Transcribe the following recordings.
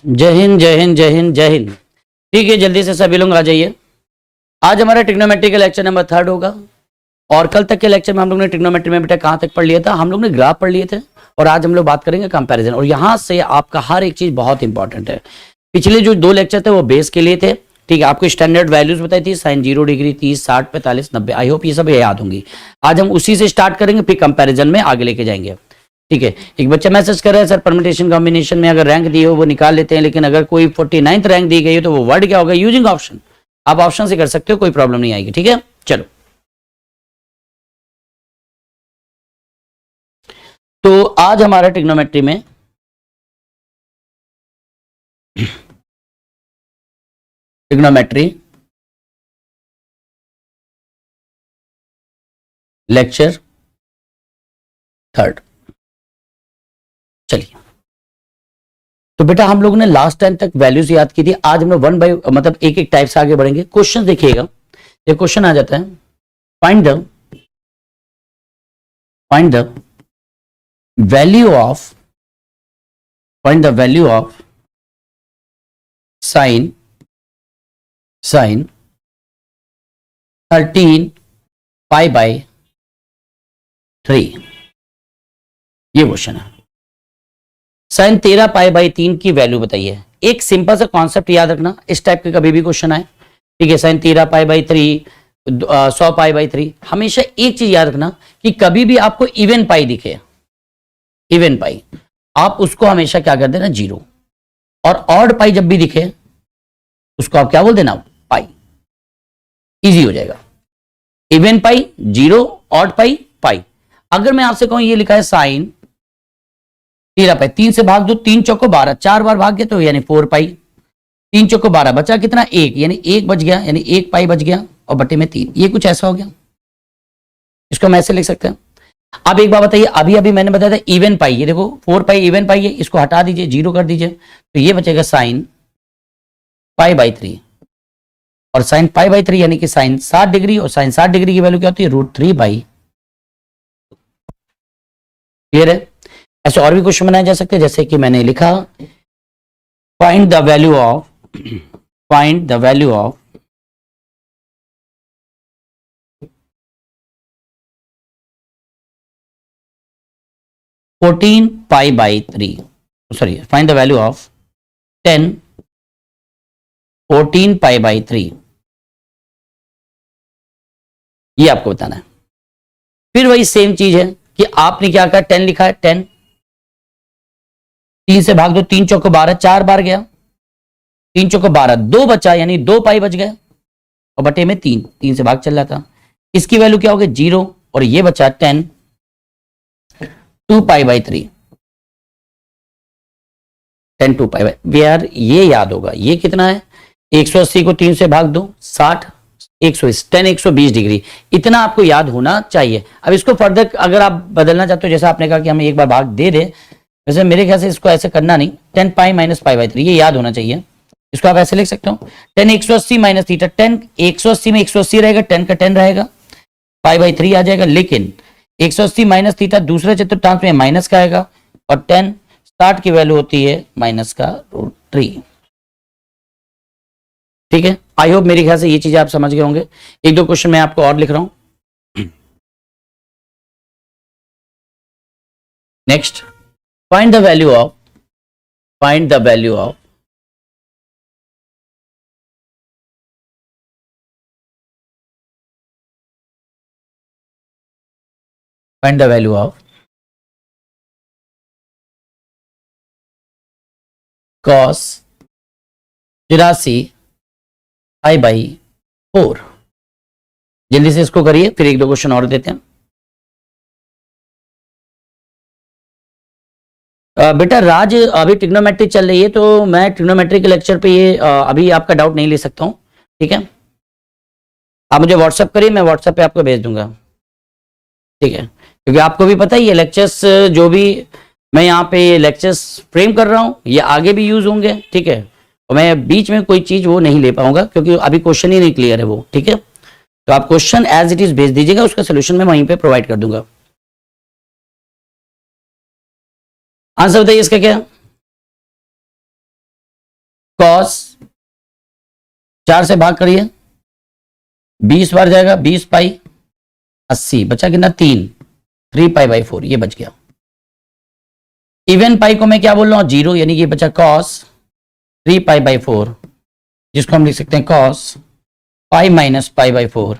जय हिंद जय हिंद जय हिंद जय हिंद। ठीक है, जल्दी से सभी लोग आ जाइए। आज हमारा ट्रिग्नोमेट्री का लेक्चर नंबर 3 होगा और कल तक के लेक्चर में हम लोग ने ट्रिग्नोमेट्री में बेटा कहां तक पढ़ लिया था? हम लोग ने ग्राफ पढ़ लिए थे और आज हम लोग बात करेंगे कंपैरिजन। और यहां से आपका हर एक चीज बहुत इंपॉर्टेंट है। पिछले जो 2 लेक्चर थे वो बेस के लिए थे, ठीक है। आपको स्टैंडर्ड वैल्यूज बताई थी, sin 0 डिग्री, 30, 60, 45, 90। आई होप ये सब याद होंगी। आज हम उसी से स्टार्ट करेंगे, फिर कंपैरिजन में आगे लेके जाएंगे, ठीक है। एक बच्चा मैसेज कर रहा है, सर परम्यूटेशन कॉम्बिनेशन में अगर रैंक दी हो वो निकाल लेते हैं, लेकिन अगर कोई 49th रैंक दी गई हो तो वो वर्ड क्या होगा? Using option. आप ऑप्शन से कर सकते हो, कोई प्रॉब्लम नहीं आएगी, ठीक है। चलो, तो आज हमारा ट्रिग्नोमेट्री में लेक्चर 3। चलिए, तो बेटा हम लोगों ने लास्ट टाइम तक वैल्यूज याद की थी। आज हम लोग वन बाय मतलब एक एक टाइप से आगे बढ़ेंगे। क्वेश्चन देखिएगा, ये क्वेश्चन आ जाता है, find the value of sin 13 pi by 3। ये क्वेश्चन है। sin 13 पाई बाई 3 की वैल्यू बताइए। एक सिंपल सा कॉन्सेप्ट याद रखना, इस टाइप के कभी भी क्वेश्चन आए, ठीक है। sin 13 pi by 3, 100 pi by 3। हमेशा एक चीज याद रखना कि कभी भी आपको इवन पाई दिखे, इवन पाई, आप उसको हमेशा क्या कर देना? 0। और ऑड पाई जब भी दिखे उसको आप क्या बोल देना? पाई। इजी हो जाएगा। इवन पाई 0, ऑड पाई पाई। अगर मैं आपसे कहूं ये लिखा है sin 13 पाई, 3 से भाग दो, 3 चौको 12, 4 बार भाग गया तो यानी 4 पाई। 3 चौको 12, बचा कितना? 1, यानी 1 बच गया, यानी 1 पाई बच गया और बटे में 3। ये कुछ ऐसा हो गया। इसको हम ऐसे लिख सकते हैं। अब एक बात बताइए, अभी अभी मैंने बताया था इवन पाई, ये देखो 4 पाई इवन पाई है, इसको हटा दीजिए, 0 कर दीजिए, तो ये बचेगा sin पाई बाई 3। और sin पाई बाई 3 यानी कि sin 60 डिग्री, और sin 60 डिग्री की वैल्यू क्या होती है? √3 बाई। क्लियर है? ऐसे और भी क्वेश्चन बनाए जा सकते हैं, जैसे कि मैंने लिखा, find the value of 14 pi by 3, sorry, find the value of 14 pi by 3। ये आपको बताना है। फिर वही सेम चीज है कि आपने क्या कहा, 10 लिखा है, 10, 3 से भाग दो, 3 चौको 12, 4 बार गया, 3 चौको 12, 2 बचा, यानी 2 पाई बच गए और बटे में 3, 3 से भाग चल रहा था। इसकी वैल्यू क्या होगी? 0। और ये बचा 10, 2 पाई बाई 3, 10 2 पाई बाई। यार ये याद होगा, ये कितना है? 180 को 3 से भाग दो, 60, 120, 10 120 डिग्री। इतना आपको याद होना चाहिए। अब इसको फर्दर अगर आप बदलना चाहते हो, जैसा आपने कहा कि हमें एक बार भाग दे दे, वैसे मेरे ख्याल से इसको ऐसे करना नहीं, 10 पाई माइनस पाई बाई 3, ये याद होना चाहिए। इसको आप ऐसे लिख सकते हो, 10 180 माइनस थीटा। 10 180 में 180 रहेगा, 10 का 10 रहेगा, पाई बाई 3 आ जाएगा। लेकिन 180 माइनस थीटा दूसरे चतुर्थांश में माइनस का आएगा, और 10 60 की वैल्यू होती है माइनस का √3। ठीक है, आई होप मेरे ख्याल से ये चीजें आप समझ गए होंगे। एक दो क्वेश्चन मैं आपको और लिख रहा हूं। Next, find the value of find the value of cos 83 pi by 4। जल्दी से इसको करिए, फिर एक दो क्वेश्चन और देते हैं। बेटा राज, अभी ट्रिग्नोमेट्री चल रही है तो मैं ट्रिग्नोमेट्री के लेक्चर पे ये अभी आपका डाउट नहीं ले सकता हूं, ठीक है। आप मुझे व्हाट्सएप करिए, मैं व्हाट्सएप पे आपको भेज दूंगा, ठीक है। क्योंकि आपको भी पता ही है लेक्चर्स जो भी मैं यहाँ पे लेक्चर्स फ्रेम कर रहा हूँ ये आगे भी यूज होंगे, ठीक है। और मैं बीच में कोई चीज वो नहीं ले पाऊंगा क्योंकि अभी क्वेश्चन ही नहीं क्लियर है वो, ठीक है। तो आप क्वेश्चन एज इट इज भेज दीजिएगा, उसका सोल्यूशन मैं वहीं पे प्रोवाइड कर दूंगा। आंसर बताइए इसका क्या? कॉस 4 से भाग करिए, 20 बार जाएगा, 20 पाई 80, बचा कितना 3 पाई बाई 4, ये बच गया। इवन पाई को मैं क्या बोल रहा हूं 0, यानी कि बचा कॉस 3 पाई बाई 4, जिसको हम लिख सकते हैं cos pi minus pi by 4,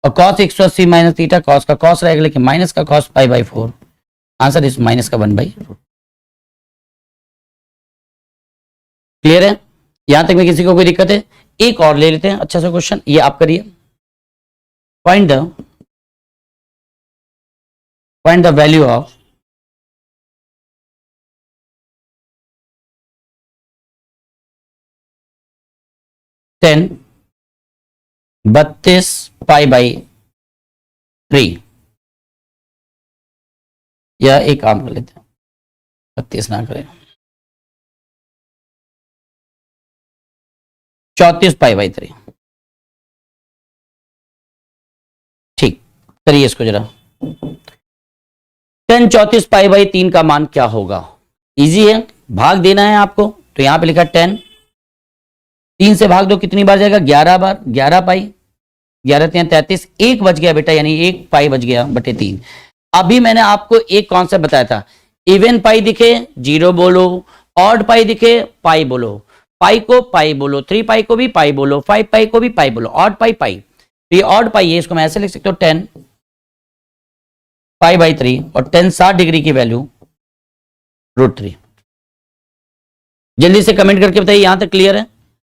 और कॉस 180 माइनस थीटा, कॉस का कॉस रहेगा लेकिन माइनस का कॉस पाई बाई 4, आंसर इस माइनस का 1/√। क्लियर है? यहां तक में किसी को कोई दिक्कत है? एक और ले लेते हैं अच्छा सा क्वेश्चन, ये आप करिए। Find the value of ten 32 pi by 3, या एक काम कर लेते हैं, 32 ना करें, 34 पाई बाई 3। ठीक, करिए इसको जरा। 10 34 पाई बाई 3 का मान क्या होगा? इजी है, भाग देना है आपको, तो यहां पे लिखा 10, 3 से भाग दो, कितनी बार जाएगा 11 बार, 11 पाई, 11 3 33, 1 बच गया बेटा, यानी 1 पाई बच गया बटे 3। अभी मैंने आपको एक कॉन्सेप्ट बताया था, इवन पाई दिखे 0 बोलो, ऑड पाई दिखे पाई बोलो, पाई को पाई बोलो, 3 पाई को भी पाई बोलो, 5 पाई को भी पाई बोलो, ऑड पाई पाई, ये ऑड पाई है, इसको मैं ऐसे लिख सकता हूं 10 पाई बाई 3, और 10 60 डिग्री की वैल्यू √3। जल्दी से कमेंट करके बताइए यहां तक क्लियर है?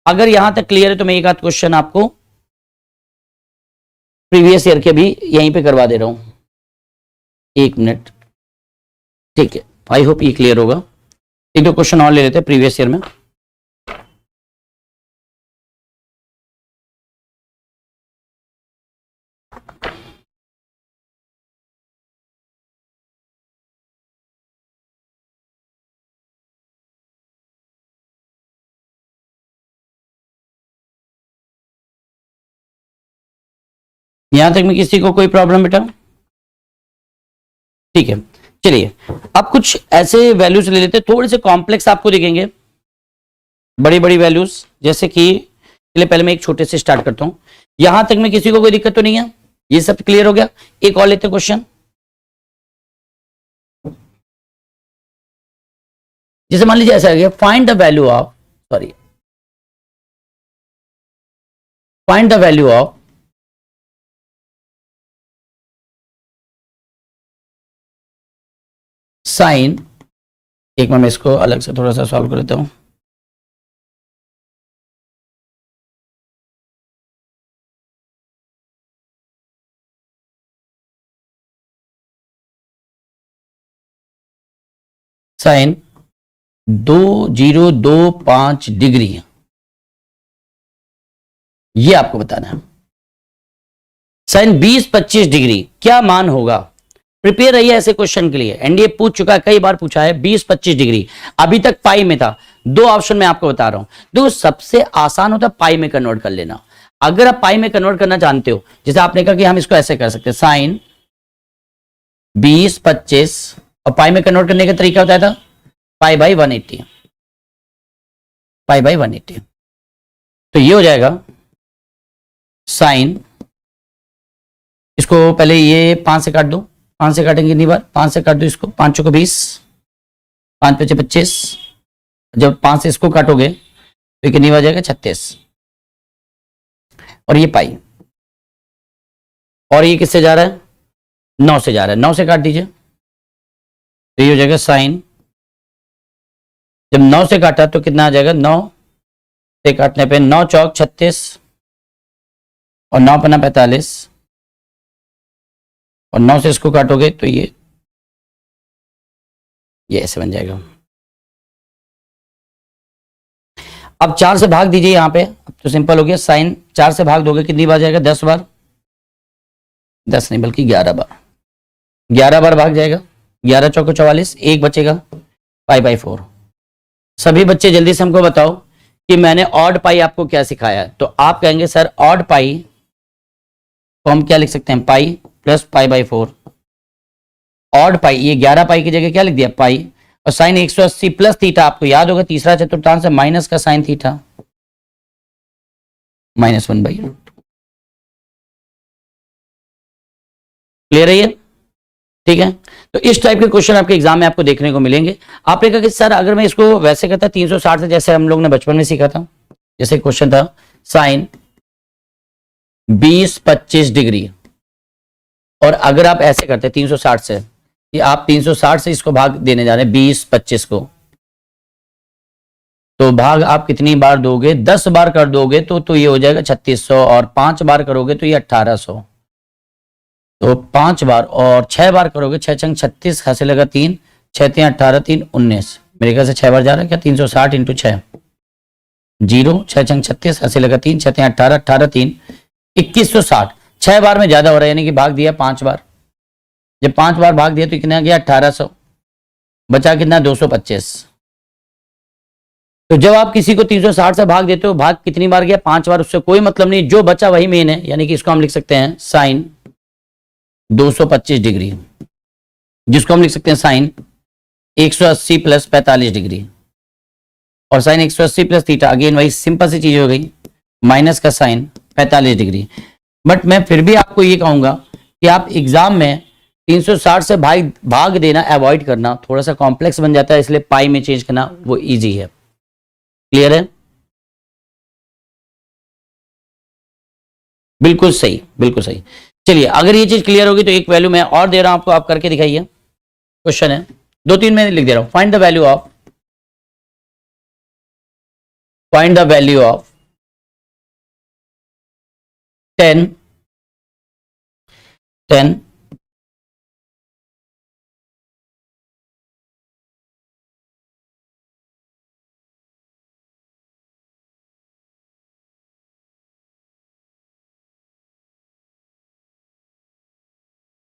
अगर यहां तक क्लियर है तो मैं एक आध क्वेश्चन आपको प्रीवियस ईयर के भी यहीं पे करवा दे रहा हूं, 1 मिनट, ठीक है? आई होप ये क्लियर होगा। एक दो क्वेश्चन और ले लेते हैं प्रीवियस ईयर में। यहां तक में किसी को कोई प्रॉब्लम बेटा? ठीक है, चलिए अब कुछ ऐसे वैल्यूज ले लेते हैं, थोड़े से कॉम्प्लेक्स आपको दिखेंगे, बड़ी बड़ी वैल्यूज, जैसे कि चलिए पहले मैं एक छोटे से स्टार्ट करता हूं। यहां तक में किसी को कोई दिक्कत तो नहीं है? ये सब क्लियर हो गया? एक और लेते क्वेश्चन, जैसे मान लीजिए ऐसा आ गया, find the value of, sorry, find the value of sine, एक मैं इसको अलग से थोड़ा सा सॉल्व कर लेता हूं। साइन 2025 डिग्री, ये आपको बताना है। साइन 20-25 डिग्री क्या मान होगा? प्रिपेयर रहिए ऐसे क्वेश्चन के लिए, एनडीए पूछ चुका है, कई बार पूछा है। 20-25 डिग्री अभी तक पाई में था, 2 ऑप्शन में आपको बता रहा हूं। देखो सबसे आसान होता है पाई में कन्वर्ट कर लेना। अगर आप पाई में कन्वर्ट करना जानते हो, जैसे आपने कहा कि हम इसको ऐसे कर सकते हैं, साइन 20-25, और पाई में कन्वर्ट करने का तरीका होता था पाई बाई 180, पाई बाई 180, तो ये हो जाएगा साइन, इसको पहले ये 5 से काट दो, 5 से काटेंगे कितनी बार, 5 से काट दो इसको, 5 को 20, 5 5 25, जब 5 से इसको काटोगे तो कितनी बार जाएगा 36, और ये पाई, और ये किससे जा रहा है 9 से जा रहा है, 9 से काट दीजिए तो ये हो जाएगा साइन, जब 9 से काटा तो कितना आ जाएगा, 9 से काटने पे 9 चौक 36, और 9 पन्ना 45, और 9 से इसको काटोगे तो ये ऐसे बन जाएगा। अब 4 से भाग दीजिए यहां पे, अब तो सिंपल हो गया, साइन 4 से भाग दोगे कितनी बार जाएगा, 10 बार, 10 नहीं बल्कि 11 बार, 11 बार भाग जाएगा, 11 चौको 44, 1 बचेगा पाई बाई 4। सभी बच्चे जल्दी से हमको बताओ कि मैंने ऑड पाई आपको क्या सिखाया है? तो आप कहेंगे सर ऑड पाई तो हम क्या लिख सकते हैं, pi plus pi by 4, odd pi, ये 11 पाई की जगह क्या लिख दिया पाई, और साइन 180 प्लस थीटा आपको याद होगा तीसरा चतुर्थांश है माइनस का साइन थीटा -1/√। क्लियर है ये? ठीक है, तो इस टाइप के क्वेश्चन आपके एग्जाम में आपको देखने को मिलेंगे। आपने कहा कि सर अगर मैं इसको वैसे करता 360 से, जैसे हम लोग ने बचपन में सीखा था, जैसे क्वेश्चन था साइन 20-25 डिग्री, और अगर आप ऐसे करते 360 से, कि आप 360 से इसको भाग देने जा रहे हैं 20-25 को, तो भाग आप कितनी बार दोगे? 10 बार कर दोगे तो ये हो जाएगा 3600, और 5 बार करोगे तो ये 1800, तो 5 बार, और 6 बार करोगे 6 छंग 36, हाथ से लगा 3, 6 3 18, 3 19, मेरे ख्याल से 6 बार जा रहा है क्या? 360 इंटू 6, 0, 6 छंग 36, हाथ से लगा 3, 6 3 18, 18 3 2160। 6 बार में ज्यादा हो रहा है, यानी कि भाग दिया 5 बार। जब 5 बार भाग दिया तो कितना गया? 1800, बचा कितना? 225। तो जब आप किसी को 360 से भाग देते हो, भाग कितनी बार गया? 5 बार, उससे कोई मतलब नहीं, जो बचा वही मेन है, यानी कि इसको हम लिख सकते हैं साइन 225 डिग्री, जिसको हम लिख सकते हैं साइन 180 प्लस 45 डिग्री, और साइन 180 प्लस थीटा, अगेन वही सिंपल सी चीज हो गई, माइनस का साइन 45 डिग्री। बट मैं फिर भी आपको ये कहूंगा कि आप एग्जाम में 360 से भाग देना अवॉइड करना, थोड़ा सा कॉम्प्लेक्स बन जाता है, इसलिए पाई में चेंज करना वो इजी है। क्लियर है? बिल्कुल सही, बिल्कुल सही। चलिए, अगर ये चीज क्लियर होगी तो एक वैल्यू मैं और दे रहा हूं आपको, आप करके दिखाइए। क्वेश्चन है 2-3 में लिख दे रहा हूं, find the value of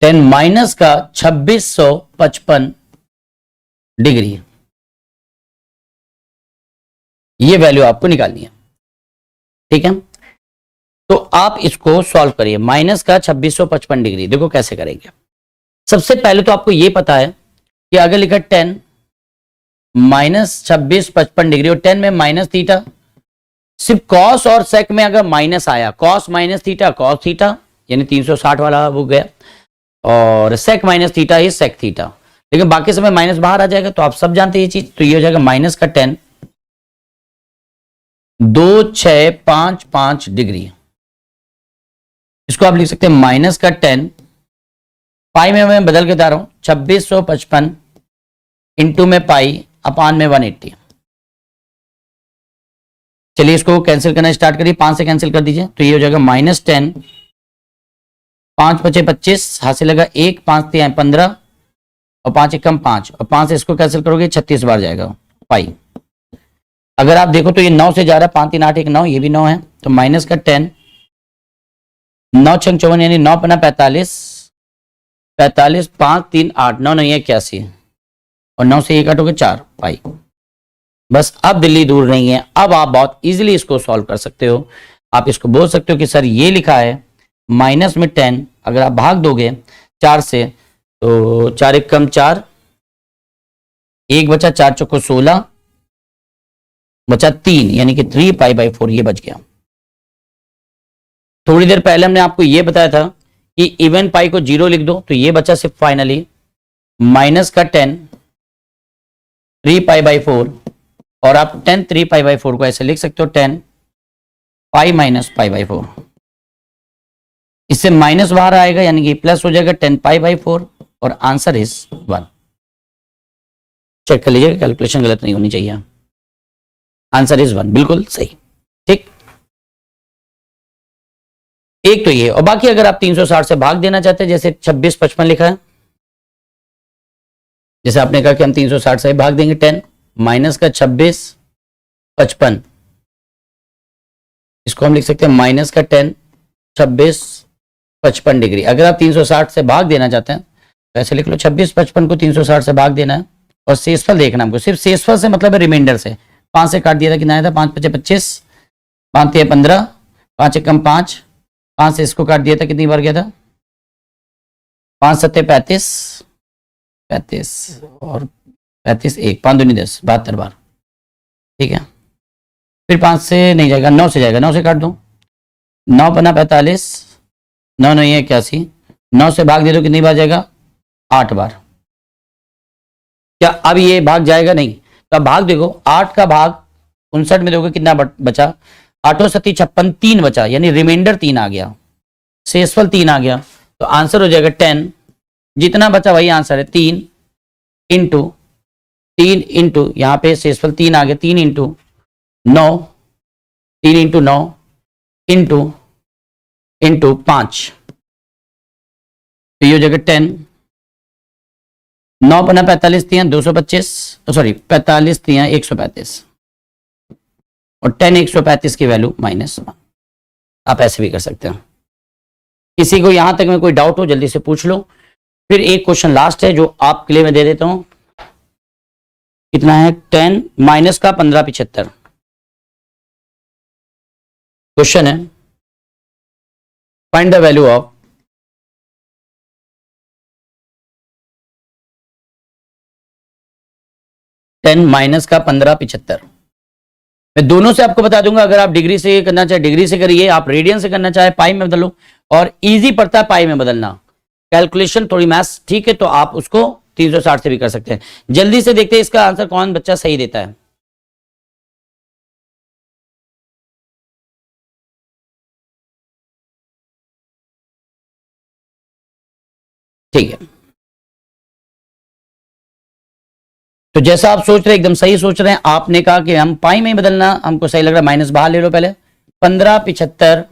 10 minus का 2655 डिग्री, ये वैल्यू आपको निकालनी है। ठीक है, तो आप इसको सॉल्व करिए। माइनस का 2655 डिग्री, देखो कैसे करेंगे। सबसे पहले तो आपको ये पता है कि अगर लिखा 10 माइनस 2655 डिग्री, और 10 में माइनस थीटा, सिर्फ कॉस और सेक में अगर माइनस आया, cos minus theta cos theta, यानी 360 वाला वो गया, और सेक माइनस थीटा ही सेक थीटा, लेकिन बाकी समय माइनस बाहर आ जाएगा, तो आप सब जानते हैं ये चीज। तो ये हो जाएगा माइनस का 10 2655 डिग्री, इसको आप लिख सकते हैं माइनस का 10, पाई में मैं बदल के बता रहा हूं 2655 इंटू में पाई अपान में 180। चलिए इसको कैंसिल करना स्टार्ट करिए, 5 से कैंसिल कर दीजिए, तो ये हो जाएगा -10, 5 5 25, हाथ से लगा 1, 5 3 15, और 5 1 5, और 5 से इसको कैंसिल करोगे 36 बार जाएगा पाई। अगर आप देखो तो ये 9 से जा रहा है, 5 3 8 1 9, ये भी 9 है, तो माइनस का 10, 9 6 54, यानी 9 पना 45, 45 5 3 8, 9 नहीं है 81, और 9 से 1 काटोगे 4 पाई। बस अब दिल्ली दूर नहीं है, अब आप बहुत इजीली इसको सॉल्व कर सकते हो। आप इसको बोल सकते हो कि सर ये लिखा है माइनस में 10, अगर आप भाग दोगे 4 से, तो 4 1 कम 4, 1 बचा, 4 चौको 16, बचा 3, यानी कि 3 पाई/4 ये बच गया। थोड़ी देर पहले हमने आपको ये बताया था कि इवन पाई को 0 लिख दो, तो ये बचा सिर्फ फाइनली माइनस का 10 3 पाई/4, और आप 10 3 पाई/4 को ऐसे लिख सकते हो 10 पाई माइनस पाई/4, इससे माइनस बाहर आएगा, यानी कि प्लस हो जाएगा 10 पाई/4, और आंसर इज 1। चेक कर लीजिएगा, कैलकुलेशन गलत नहीं होनी चाहिए। आंसर इज 1, बिल्कुल सही। ठीक, एक तो ये, और बाकी अगर आप 360 से भाग देना चाहते हैं, जैसे 2655 लिखा है, जैसे आपने कहा कि हम 360 से भाग देंगे 10 माइनस का 2655, इसको हम लिख सकते हैं माइनस का 10 2655 डिग्री। अगर आप 360 से भाग देना चाहते हैं तो ऐसे लिख लो, 2655 को 360 से भाग देना है, और शेषफल देखना हमको, सिर्फ शेषफल से मतलब है रिमाइंडर से। 5 से काट दिया था, कितना आया था? 5 5 25, 5 3 15, 5 1 5, 5 से इसको काट दिया था, कितनी बार गया था? 5 7 35, 35 और 35 1 5 दूनी 10 72 बार, ठीक है। फिर 5 से नहीं जाएगा, 9 से जाएगा, 9 से काट दो, 9 पन्ना 45, 9 9 ये 81, 9 से भाग दे दो, कितनी बार जाएगा? 8 बार। क्या अब ये भाग जाएगा? नहीं। तो अब भाग देखो, 8 का भाग 59 में देखोगे कितना बचा? 8 7 56, 3 बचा, यानी रिमाइंडर 3 आ गया, शेषफल 3 आ गया। तो आंसर हो जाएगा 10, जितना बचा वही आंसर है, 3 इंटू यहाँ पे शेषफल 3 आ गया, 3 इंटू 9, 3 इंटू 9 इंटू 5, तो ये हो जाएगा 10। 9 पन्ना 45 3 225, सॉरी 45 3 135, और 10 135 की वैल्यू -1। आप ऐसे भी कर सकते हो। किसी को यहां तक में कोई डाउट हो जल्दी से पूछ लो। फिर एक क्वेश्चन लास्ट है जो आपके लिए मैं दे देता हूं। कितना है? 10 माइनस का 15 75। क्वेश्चन है, find the value of minus का 15 75। मैं दोनों से आपको बता दूंगा, अगर आप डिग्री से करना चाहे डिग्री से करिए, आप रेडियन से करना चाहे पाई में बदलो, और इजी पड़ता है पाई में बदलना, कैलकुलेशन थोड़ी मैथ्स ठीक है, तो आप उसको 360 से भी कर सकते हैं। जल्दी से देखते हैं इसका आंसर कौन बच्चा सही देता है। ठीक है, तो जैसा आप सोच रहे हैं एकदम सही सोच रहे हैं। आपने कहा कि हम पाई में ही बदलना हमको सही लग रहा है, माइनस बाहर ले लो पहले। 15 75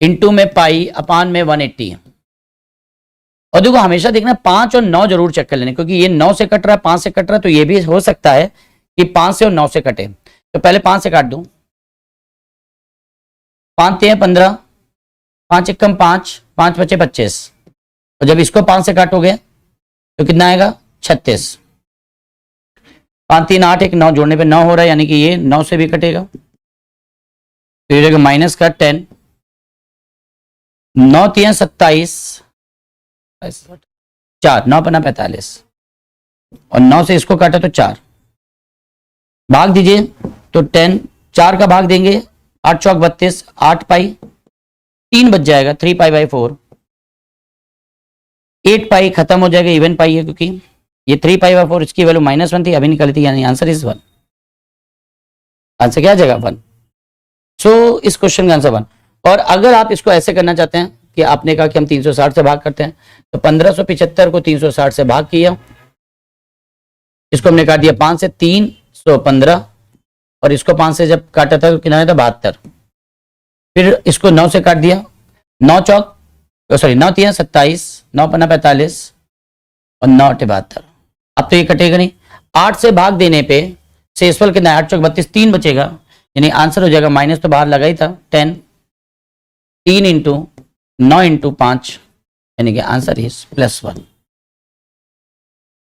इंटू में पाई अपान में 180। और देखो हमेशा देखना 5 और 9 जरूर चेक कर लेने, क्योंकि ये 9 से कट रहा है 5 से कट रहा है, तो ये भी हो सकता है कि 5 से और 9 से कटे। तो पहले 5 से काट दो, 5 3 15, 5 1 5, 5 बचे 25, और जब इसको 5 से काटोगे तो कितना आएगा? 36। 5 3 8 1 9 जोड़ने पे 9 हो रहा है, यानी कि ये 9 से भी कटेगा, तो ये माइनस का 10। 9 3 27, 4 9 पन्ना 45, और 9 से इसको काटा तो 4, भाग दीजिए तो 10, 4 का भाग देंगे, 8 चौक 32, 8 पाई, 3 बच जाएगा, 3 पाई बाई 4, 8 पाई खत्म हो जाएगा, इवन पाई है क्योंकि ये 3 पाई बाई 4, इसकी वैल्यू -1 थी, अभी निकली थी, यानी आंसर इज 1। आंसर क्या आ जाएगा? 1। सो इस क्वेश्चन का आंसर 1। और अगर आप इसको ऐसे करना चाहते हैं कि आपने कहा कि हम 360 से भाग करते हैं, तो 1575 को 360 से भाग किया, इसको हमने काट दिया 5 से, 315, और इसको 5 से जब काटा था तो कितना आया था? 72। फिर इसको 9 से काट दिया, 9 चौक सॉरी 9 3 27, 9 पन्ना 45, और 9 8 72। अब तो ये कटेगा नहीं, 8 से भाग देने पे शेषफल कितना? 8 चौक 32, 3 बचेगा, यानी आंसर हो जाएगा, माइनस तो बाहर लगा ही था, 10, 3 इंटू 9 इंटू 5, यानी कि आंसर इज +1।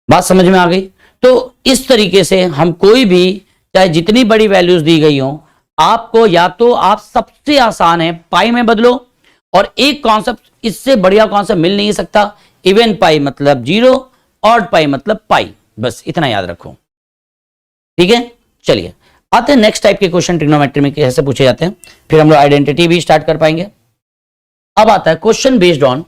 बात समझ में आ गई? तो इस तरीके से हम कोई भी, चाहे जितनी बड़ी वैल्यूज दी गई हो, आपको या तो आप सबसे आसान है पाई में बदलो, और एक कॉन्सेप्ट इससे बढ़िया कॉन्सेप्ट मिल नहीं सकता, इवन पाई मतलब 0, ऑड पाई मतलब पाई, बस इतना याद रखो। ठीक है, चलिए आते हैं नेक्स्ट टाइप के क्वेश्चन ट्रिग्नोमेट्री में कैसे पूछे जाते हैं, फिर हम लोग आइडेंटिटी भी स्टार्ट कर पाएंगे। अब आता है question based on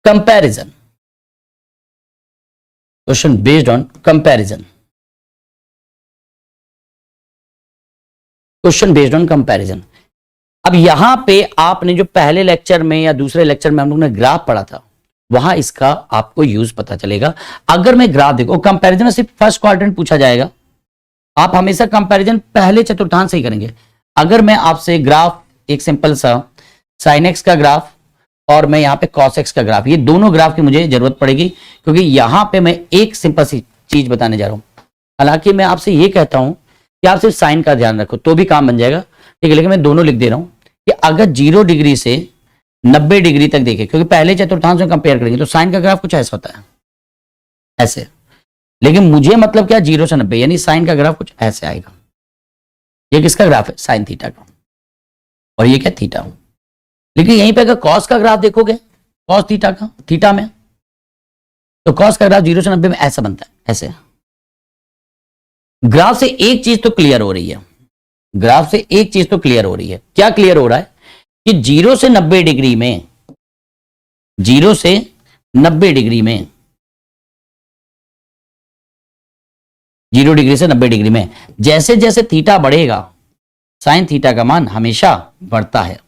comparison. Question based on comparison, question based on comparison. अब यहां पे आपने जो पहले लेक्चर में या दूसरे लेक्चर में हम लोग ने ग्राफ पढ़ा था, वहां इसका आपको यूज पता चलेगा। अगर मैं ग्राफ देखो, कंपैरिजन में सिर्फ फर्स्ट क्वाड्रेंट पूछा जाएगा, आप हमेशा कंपैरिजन पहले चतुर्थांश से ही करेंगे। अगर मैं आपसे ग्राफ, एक सिंपल सा साइन एक्स का ग्राफ और मैं यहाँ पे कॉस एक्स का ग्राफ, ये दोनों ग्राफ की मुझे जरूरत पड़ेगी, क्योंकि यहां पे मैं एक सिंपल सी चीज बताने जा रहा हूं। हालांकि मैं आपसे ये कहता हूं कि आप सिर्फ साइन का ध्यान रखो तो भी काम बन जाएगा, ठीक है, लेकिन मैं दोनों लिख दे रहा हूं कि अगर 0 डिग्री से 90 डिग्री तक देखें, क्योंकि पहले चतुर्थांश में कंपेयर करेंगे, तो साइन का ग्राफ कुछ ऐसा होता है, ऐसे। लेकिन मुझे मतलब क्या, 0 से 90, यानी साइन का ग्राफ कुछ ऐसे आएगा। ये किसका ग्राफ है? साइन थीटा का, और ये क्या? थीटा। लेकिन यहीं पे अगर कॉस का ग्राफ देखोगे, कॉस थीटा का, थीटा में, तो कॉस का ग्राफ 0 से 90 में ऐसा बनता है, ऐसे। ग्राफ से एक चीज तो क्लियर हो रही है, ग्राफ से एक चीज तो क्लियर हो रही है। क्या क्लियर हो रहा है? कि 0 से 90 डिग्री में, 0 से 90 डिग्री में, 0 डिग्री से 90 डिग्री में जैसे जैसे थीटा बढ़ेगा, साइन थीटा का मान हमेशा बढ़ता है,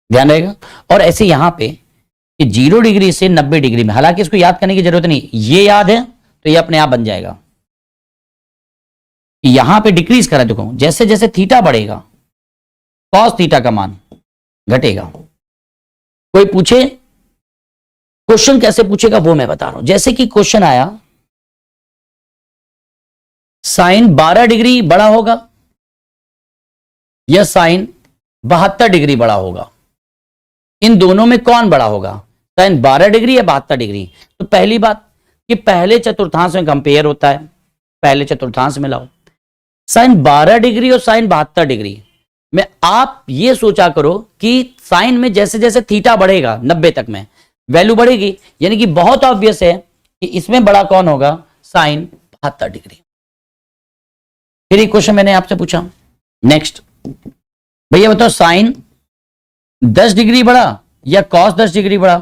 ध्यान रहेगा। और ऐसे यहां पे कि 0 डिग्री से 90 डिग्री में, हालांकि इसको याद करने की जरूरत नहीं, ये याद है तो ये अपने आप बन जाएगा। यहां पे डिक्रीज करा, देखो जैसे जैसे थीटा बढ़ेगा कॉस थीटा का मान घटेगा। कोई पूछे क्वेश्चन कैसे पूछेगा वो मैं बता रहा हूं। जैसे कि क्वेश्चन आया साइन 12 डिग्री बड़ा होगा या साइन 72 डिग्री बड़ा होगा, इन दोनों में कौन बड़ा होगा, साइन 12 डिग्री या 72 डिग्री? तो पहली बात कि पहले चतुर्थांश में कंपेयर होता है, पहले चतुर्थांश में लाओ। साइन 12 डिग्री और साइन 72 डिग्री में आप ये सोचा करो कि साइन में जैसे जैसे थीटा बढ़ेगा 90 तक में वैल्यू बढ़ेगी, यानी कि बहुत ऑब्वियस है कि इसमें बड़ा कौन होगा, साइन 72 डिग्री। फिर एक क्वेश्चन मैंने आपसे पूछा, नेक्स्ट भैया बताओ साइन 10 डिग्री बड़ा या कॉस 10 डिग्री बड़ा?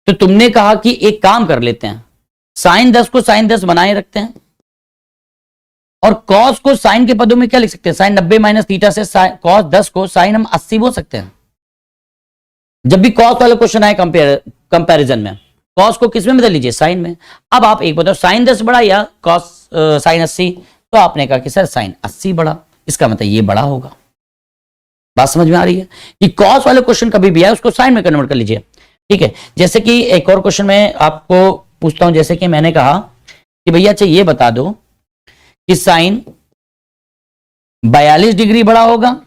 तो तुमने कहा कि एक काम कर लेते हैं, साइन 10 को साइन 10 बनाए रखते हैं और कॉस को साइन के पदों में क्या लिख सकते हैं, साइन 90 माइनस थीटा से कॉस 10 को साइन हम 80 बोल सकते हैं। जब भी कॉस वाला क्वेश्चन आए कंपैरिजन में, कॉस को किस में बदल लीजिए, साइन में। अब आप एक बताओ साइन 10 बड़ा या कॉस साइन 80? तो आपने कहा कि सर साइन 80 बड़ा, इसका मतलब ये बड़ा होगा। बात समझ में आ रही है कि कॉस वाले क्वेश्चन कभी भी आए उसको साइन में कन्वर्ट कर लीजिए, ठीक है। जैसे कि एक और क्वेश्चन मैं आपको पूछता हूं, जैसे कि मैंने कहा कि भैया अच्छा ये बता दो कि साइन 42 डिग्री बड़ा होगा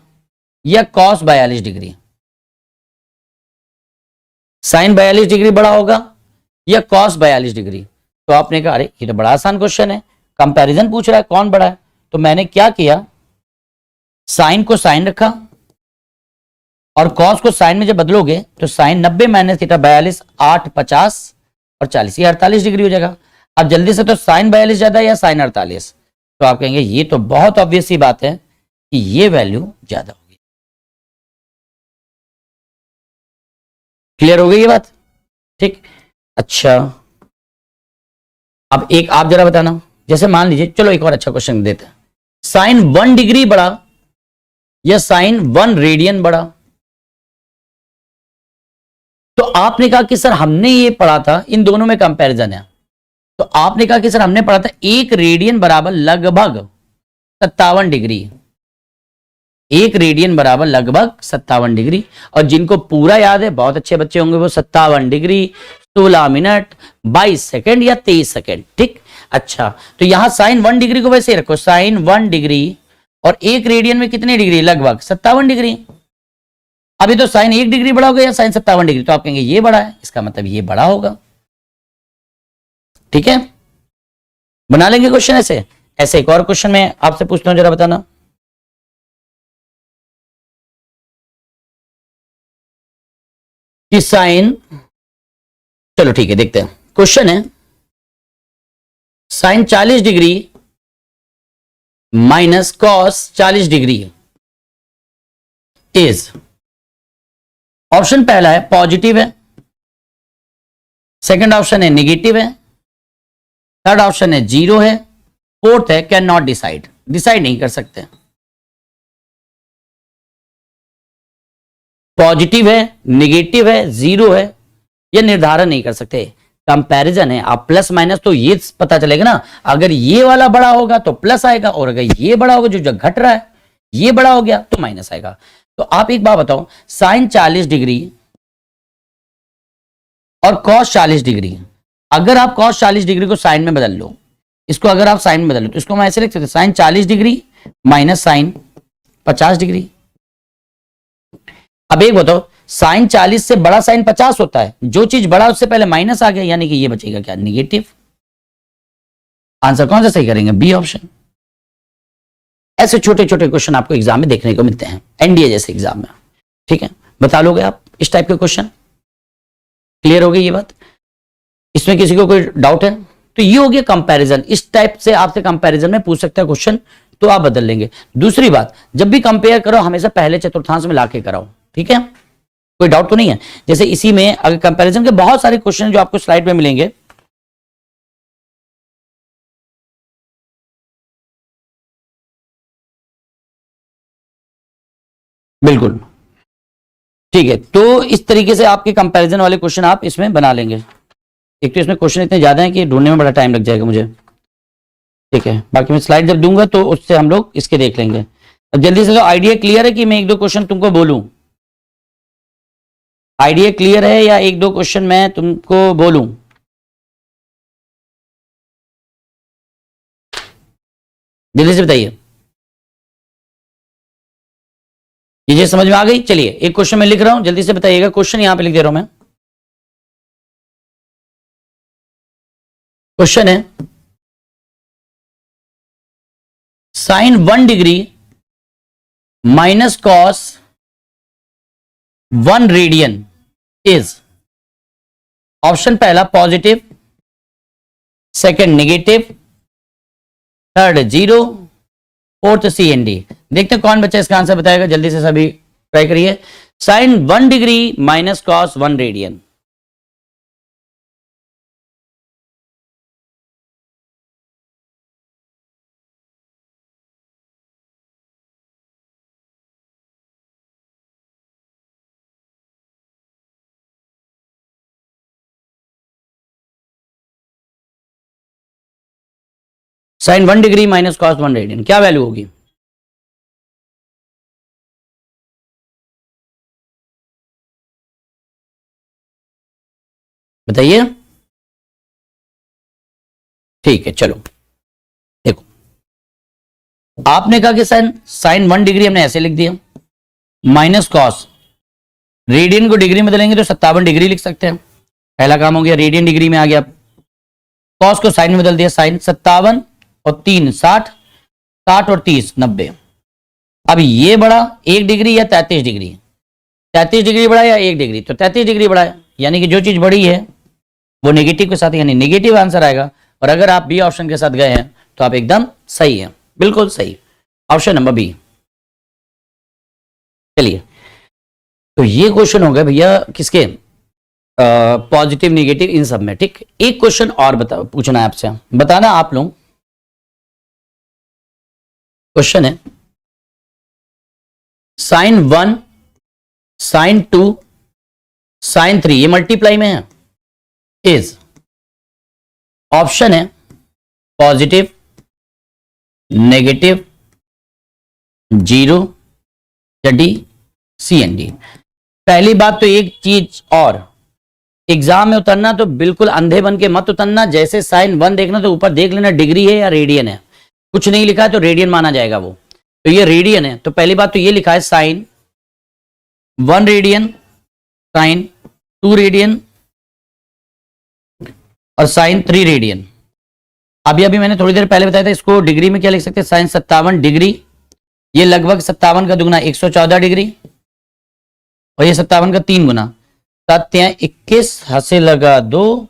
या कॉस 42 डिग्री? साइन 42 डिग्री बड़ा होगा या कॉस 42 डिग्री? तो आपने कहा अरे ये तो बड़ा आसान क्वेश्चन है, कंपैरिजन पूछ रहा है कौन बड़ा है। तो मैंने क्या किया, साइन को साइन रखा और कॉस को साइन में जब बदलोगे तो साइन 90 माइनस थीटा 42, 8 50 और 40, ये 48 डिग्री हो जाएगा। अब जल्दी से तो साइन 42 ज्यादा या साइन 48? तो आप कहेंगे ये तो बहुत ऑब्वियस सी बात है कि ये वैल्यू ज्यादा होगी। क्लियर हो गई ये बात, ठीक। अच्छा अब एक आप जरा बताना, जैसे मान लीजिए, चलो एक और अच्छा क्वेश्चन देते हैं, साइन 1 डिग्री बड़ा या साइन 1 रेडियन बड़ा? तो आपने कहा कि सर हमने ये पढ़ा था, इन दोनों में कंपैरिजन है। तो आपने कहा कि सर हमने पढ़ा था 1 रेडियन बराबर लगभग 57 डिग्री, 1 रेडियन बराबर लगभग 57 डिग्री। और जिनको पूरा याद है, बहुत अच्छे बच्चे होंगे, वो 57 डिग्री 16 मिनट 22 सेकेंड या 23 सेकेंड, ठीक। अच्छा तो यहां साइन 1 डिग्री को वैसे रखो, साइन 1 डिग्री और 1 रेडियन में कितने डिग्री, लगभग 57 डिग्री। अभी तो साइन 1 डिग्री बड़ा होगा या साइन 57 डिग्री? तो आप कहेंगे ये बड़ा है, इसका मतलब ये बड़ा होगा, ठीक है। बना लेंगे क्वेश्चन ऐसे। ऐसे एक और क्वेश्चन मैं आपसे पूछता हूं, जरा बताना, कि साइन, चलो ठीक है देखते हैं, क्वेश्चन है sine 40 degree minus cos 40 degree is, option पहला है पॉजिटिव है, सेकंड ऑप्शन है निगेटिव है, थर्ड ऑप्शन है 0 है, फोर्थ है कैन नॉट डिसाइड, डिसाइड नहीं कर सकते। पॉजिटिव है, निगेटिव है, 0 है, ये निर्धारण नहीं कर सकते। कंपैरिजन है, आप प्लस माइनस तो ये पता चलेगा ना, अगर ये वाला बड़ा होगा तो प्लस आएगा, और अगर ये बड़ा होगा, जो घट रहा है ये बड़ा हो गया तो माइनस आएगा। तो आप एक बात बताओ, साइन 40 डिग्री और कॉस 40 डिग्री, अगर आप कॉस 40 डिग्री को साइन में बदल लो, इसको अगर आप साइन में बदल लो तो इसको हम ऐसे लिख सकते हैं, sine 40 degree minus sine 50 degree. अब एक बताओ, साइन 40 से बड़ा साइन 50 होता है, जो चीज बड़ा उससे पहले माइनस आ गया, यानी कि ये बचेगा क्या, निगेटिव। आंसर कौन सा सही करेंगे, बी ऑप्शन। ऐसे छोटे छोटे क्वेश्चन आपको एग्जाम में देखने को मिलते हैं, एनडीए जैसे एग्जाम में। ठीक है, बता लोगे आप इस टाइप के क्वेश्चन? क्लियर हो गई ये बात? इसमें किसी को कोई डाउट है? तो ये हो गया कंपैरिजन। इस टाइप से आपसे कंपैरिजन में पूछ सकता है क्वेश्चन, तो आप बदल लेंगे। दूसरी बात, जब भी कंपेयर करो हमेशा पहले चतुर्थांश में लाके कराओ। ठीक है, कोई डाउट तो नहीं है? जैसे इसी में अगर कंपैरिजन के बहुत सारे क्वेश्चन जो आपको स्लाइड में मिलेंगे, बिल्कुल ठीक है। तो इस तरीके से आपके कंपैरिजन वाले क्वेश्चन आप इसमें बना लेंगे। एक तो इसमें क्वेश्चन इतने ज्यादा हैं कि ढूंढने में बड़ा टाइम लग जाएगा मुझे। ठीक है, बाकी मैं स्लाइड जब दूंगा तो उससे हम लोग इसके देख लेंगे। अब जल्दी से, तो आइडिया क्लियर है कि मैं एक दो क्वेश्चन तुमको बोलूं? आइडिया क्लियर है या एक दो क्वेश्चन मैं तुमको बोलूं? जल्दी से बताइए। ये समझ में आ गई? चलिए एक क्वेश्चन मैं लिख रहा हूं, जल्दी से बताइएगा। क्वेश्चन यहां पे लिख दे रहा हूं मैं। क्वेश्चन है sine 1 degree minus cos 1 radian is, option पहला positive, second negative, third 0, fourth C and D. देखते हैं कौन बच्चा इसका आंसर बताएगा। जल्दी से सभी ट्राई करिए। Sine 1 degree minus cos 1 radian. Sine 1 degree minus cos 1 radian क्या वैल्यू होगी? बताइए। ठीक है, चलो देखो, आपने कहा कि साइन साइन 1 डिग्री हमने ऐसे लिख दिया, माइनस कॉस, रेडियन को डिग्री में बदलेंगे तो 57 डिग्री लिख सकते हैं। पहला काम हो गया, रेडियन डिग्री में आ गया। कॉस को साइन में बदल दिया, साइन 57 और 3 60, 60 और 30 90। अब ये बड़ा 1 डिग्री या 33 डिग्री? 33 डिग्री बढ़ा या 1 डिग्री? तो 33 डिग्री बढ़ा है, यानी कि जो चीज बड़ी है वो नेगेटिव के साथ, यानी नेगेटिव आंसर आएगा। और अगर आप बी ऑप्शन के साथ गए हैं तो आप एकदम सही है, बिल्कुल सही, ऑप्शन नंबर बी। चलिए, तो ये क्वेश्चन हो गया भैया किसके, पॉजिटिव नेगेटिव इन सब में। ठीक, एक क्वेश्चन और पूछना है आपसे, बताना आप लोग। क्वेश्चन है साइन 1 साइन 2 साइन 3 ये मल्टीप्लाई में है, इज, ऑप्शन है पॉजिटिव, नेगेटिव, 0 या डी, सी एंड डी। पहली बात तो एक चीज और, एग्जाम में उतरना तो बिल्कुल अंधे बन के मत उतरना। जैसे साइन 1 देखना तो ऊपर देख लेना डिग्री है या रेडियन है। कुछ नहीं लिखा है तो रेडियन माना जाएगा वो, तो ये रेडियन है। तो पहली बात तो ये लिखा है साइन 1 रेडियन, साइन 2 रेडियन और साइन 3 रेडियन। अभी मैंने थोड़ी देर पहले बताया था, इसको डिग्री में क्या लिख सकते हैं, साइन 57 डिग्री। ये लगभग 57 का दुगना 114 डिग्री, और ये 57 का 3 गुना, 7 21, हंसे लगा 2,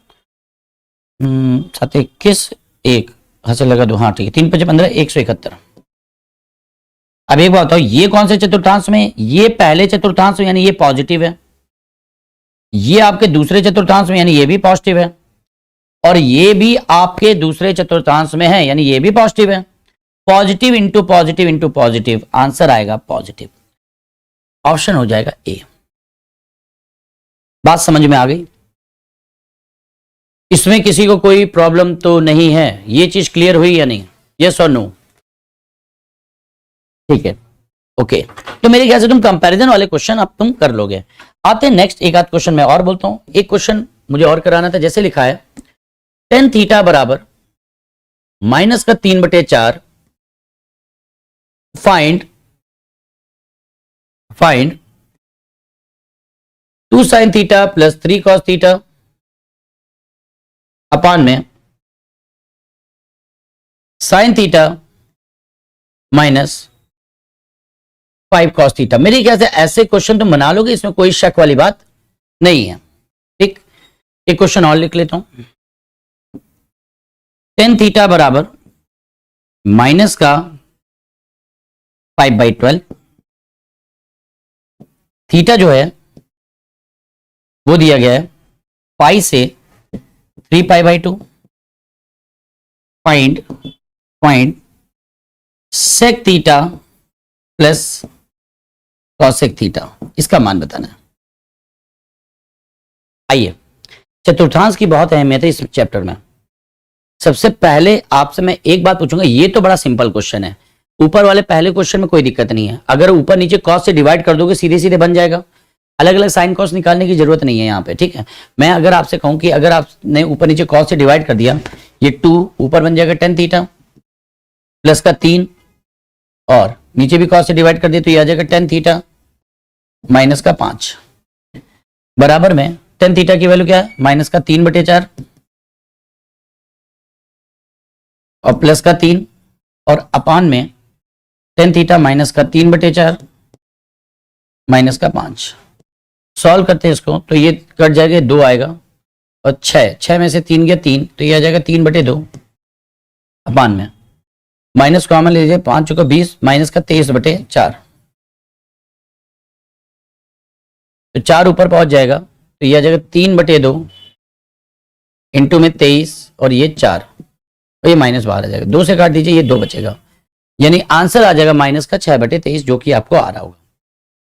7 21 1, हंसे लगा 2, हाँ ठीक है, 3 5 15 171। अब एक बात बताओ, ये कौन से चतुर्थांश में? ये पहले चतुर्थांश में, यानी ये पॉजिटिव है। ये आपके दूसरे चतुर्थांश में, यानी ये भी पॉजिटिव है। और ये भी आपके दूसरे चतुर्थांश में है, यानी ये भी पॉजिटिव है। Positive into positive into positive, answer आएगा पॉजिटिव, ऑप्शन हो जाएगा ए। बात समझ में आ गई? इसमें किसी को कोई प्रॉब्लम तो नहीं है? ये चीज क्लियर हुई या नहीं? यस और नो? ठीक है, ओके। तो मेरे ख्याल से तुम कंपैरिजन वाले क्वेश्चन अब तुम कर लोगे। आते हैं नेक्स्ट, एक आध क्वेश्चन मैं और बोलता हूं। एक क्वेश्चन मुझे और कराना था, जैसे लिखा है टेन थीटा बराबर माइनस का 3/4, find 2 sine theta plus 3 cos theta upon में sine theta minus 5 cos theta. मेरे ख्याल से ऐसे क्वेश्चन तुम बना लोगे, इसमें कोई शक वाली बात नहीं है। ठीक, एक क्वेश्चन और लिख लेता हूं। टेन थीटा बराबर माइनस का 5/12, थीटा जो है वो दिया गया है पाई से 3π/2, point sec theta plus cosec theta, इसका मान बताना है। आइए, चतुर्थांश की बहुत अहमियत है इस चैप्टर में। सबसे पहले आपसे मैं एक बात पूछूंगा, ये तो बड़ा सिंपल क्वेश्चन है, ऊपर वाले पहले क्वेश्चन में कोई दिक्कत नहीं है। अगर ऊपर नीचे कॉस से डिवाइड कर दोगे सीधे सीधे बन जाएगा, अलग अलग साइन कॉस निकालने की जरूरत नहीं है यहाँ पे। ठीक है, मैं अगर आपसे कहूं कि अगर आपने ऊपर नीचे कॉस से डिवाइड कर दिया, ये 2 ऊपर बन जाएगा टेन थीटा प्लस का 3, और नीचे भी कॉस से डिवाइड कर दिया तो ये आ जाएगा टेन थीटा माइनस का 5, बराबर में टेन थीटा की वैल्यू क्या है माइनस का 3/4 और प्लस का 3 और अपान में टेन थीटा माइनस का 3/4 माइनस का 5। सॉल्व करते हैं इसको तो ये कट जाएगा, 2 आएगा और 6 में से 3 गया 3, तो ये आ जाएगा 3/2 अपान में माइनस कॉमन ले लीजिए, 5 चौका 20 माइनस का 23/4, तो 4 ऊपर पहुंच जाएगा तो ये आ जाएगा 3/2 इंटू में 23 और ये 4, तो ये माइनस बाहर आ जाएगा, 2 से काट दीजिए, ये 2 बचेगा, यानी आंसर आ जाएगा माइनस का 6/23, जो कि आपको आ रहा होगा।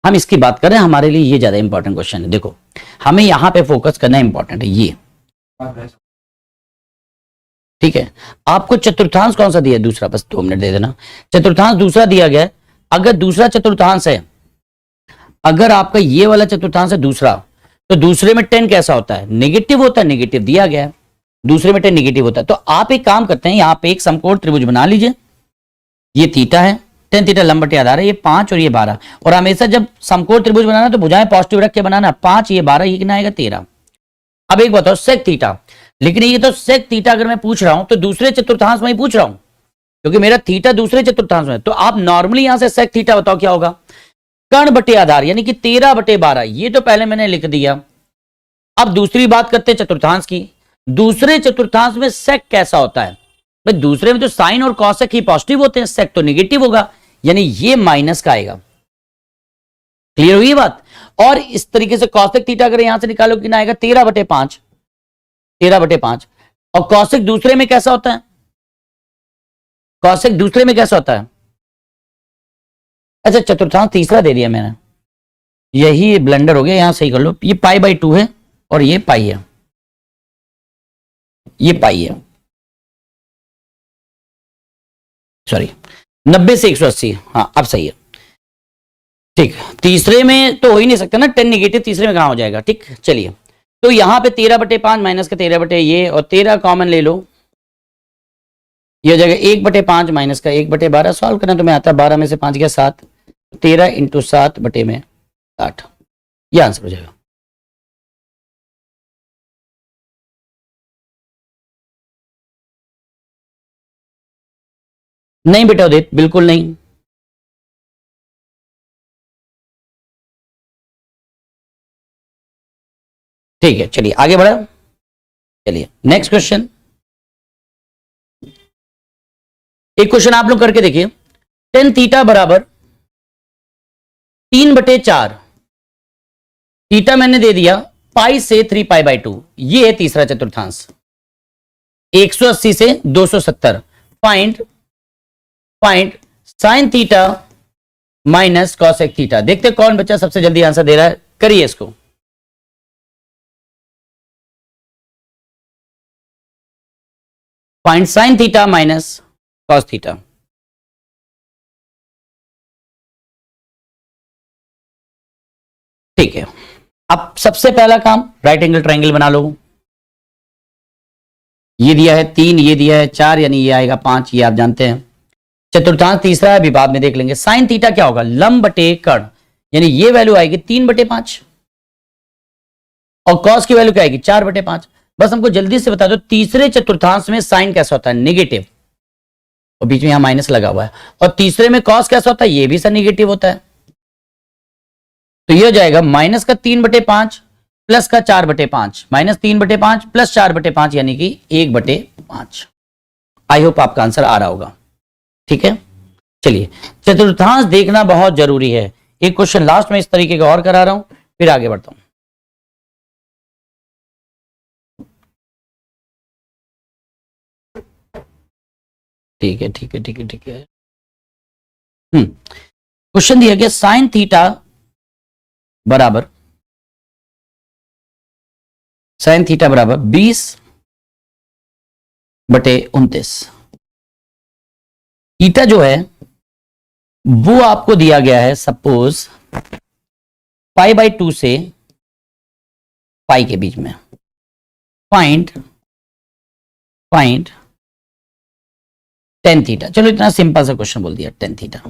हम इसकी बात कर रहे हैं, हमारे लिए ये ज्यादा इंपॉर्टेंट क्वेश्चन है। देखो, हमें यहां पे फोकस करना इंपॉर्टेंट है ये। ठीक है, आपको चतुर्थांश कौन सा दिया है दूसरा, बस 2 मिनट दे देना। चतुर्थांश दूसरा दिया गया है। अगर दूसरा चतुर्थांश है, अगर आपका ये वाला चतुर्थांश है दूसरा, तो दूसरे में 10 कैसा होता है, नेगेटिव होता है, नेगेटिव दिया गया है, दूसरे में 10 नेगेटिव होता है। तो आप एक काम करते हैं, यहां पे एक समकोण त्रिभुज बना लीजिए, ये थीटा है, टेन थीटा लंब आधार है, ये 5 और ये 12, और हमेशा जब समकोण त्रिभुज बनाना तो भुजाएं पॉजिटिव रख के बनाना, 5 ये 12, ये कितना आएगा 13। अब एक बताओ सेक थीटा, लेकिन ये तो सेक थीटा अगर मैं पूछ रहा हूं तो दूसरे चतुर्थांश में ही पूछ रहा हूं, क्योंकि मेरा थीटा दूसरे चतुर्थांश में, तो आप नॉर्मली यहां से सेक थीटा बताओ क्या होगा, कर्ण बटे आधार यानी कि 13/12, ये तो पहले मैंने लिख दिया। अब दूसरी बात करते हैं चतुर्थांश की। दूसरे चतुर्थांश में सेक कैसा होता है, भाई दूसरे में तो साइन और कॉसेक ही पॉजिटिव होते हैं, सेक तो नेगेटिव होगा, यानी ये माइनस का आएगा। क्लियर हुई बात। और इस तरीके से कॉसेक थीटा अगर यहां से निकालो कितना आएगा 13/5, 13/5। और कॉसेक दूसरे में कैसा होता है, कॉसेक दूसरे में कैसा होता है, अच्छा चतुर्थांश तीसरा दे दिया मैंने, यही ब्लंडर हो गया, यहां सही कर लो, ये π/2 है और ये पाई है, ये पाई है, सॉरी 90 से 180, हाँ अब सही है। ठीक, तीसरे में तो हो ही नहीं सकता ना, 10 नेगेटिव तीसरे में कहां हो जाएगा। ठीक, चलिए, तो यहां पे 13/5 माइनस का 13 ये और 13 कॉमन ले लो, ये हो जाएगा 1/5 माइनस का 1/12। सॉल्व करना तो मैं आता, 12 में से 5 गया 7, 13 इंटू 7 बटे में 8, ये आंसर हो जाएगा। नहीं बेटा उदित, बिल्कुल नहीं। ठीक है, चलिए आगे बढ़ा, चलिए नेक्स्ट क्वेश्चन। एक क्वेश्चन आप लोग करके देखिए, टेन थीटा बराबर 3/4, थीटा मैंने दे दिया पाई से 3π/2, ये है तीसरा चतुर्थांश, 180 से 270, point sign theta minus cosec theta. देखते कौन बच्चा सबसे जल्दी आंसर दे रहा है, करिए इसको। Point sign theta minus cos theta, ठीक है। अब सबसे पहला काम, राइट एंगल ट्रायंगल बना लो। ये दिया है 3, ये दिया है 4, यानी ये आएगा 5, ये आप जानते हैं। चतुर्थांश तीसरा है, अभी बाद में देख लेंगे। साइन थीटा क्या होगा, लंब बटे कर्ण, यानी ये वैल्यू आएगी 3/5, और कॉस की वैल्यू क्या आएगी 4/5। बस हमको जल्दी से बता दो तीसरे चतुर्थांश में साइन कैसा होता है, नेगेटिव, और बीच में यहां माइनस लगा हुआ है, और तीसरे में कॉस कैसा होता है, ये भी सर निगेटिव होता है। तो ये हो जाएगा माइनस का 3/5 प्लस का 4/5, -3/5 प्लस 4/5 यानी कि 1/5। आई होप आपका आंसर आ रहा होगा। ठीक है, चलिए चतुर्थांश देखना बहुत जरूरी है। एक क्वेश्चन लास्ट में इस तरीके का और करा रहा हूं, फिर आगे बढ़ता हूं। ठीक है ठीक है ठीक है ठीक है। क्वेश्चन दिया गया साइन थीटा बराबर 20/29। थीटा जो है वो आपको दिया गया है सपोज π/2 से पाई के बीच में। Find tan theta. चलो इतना सिंपल सा क्वेश्चन बोल दिया, tan थीटा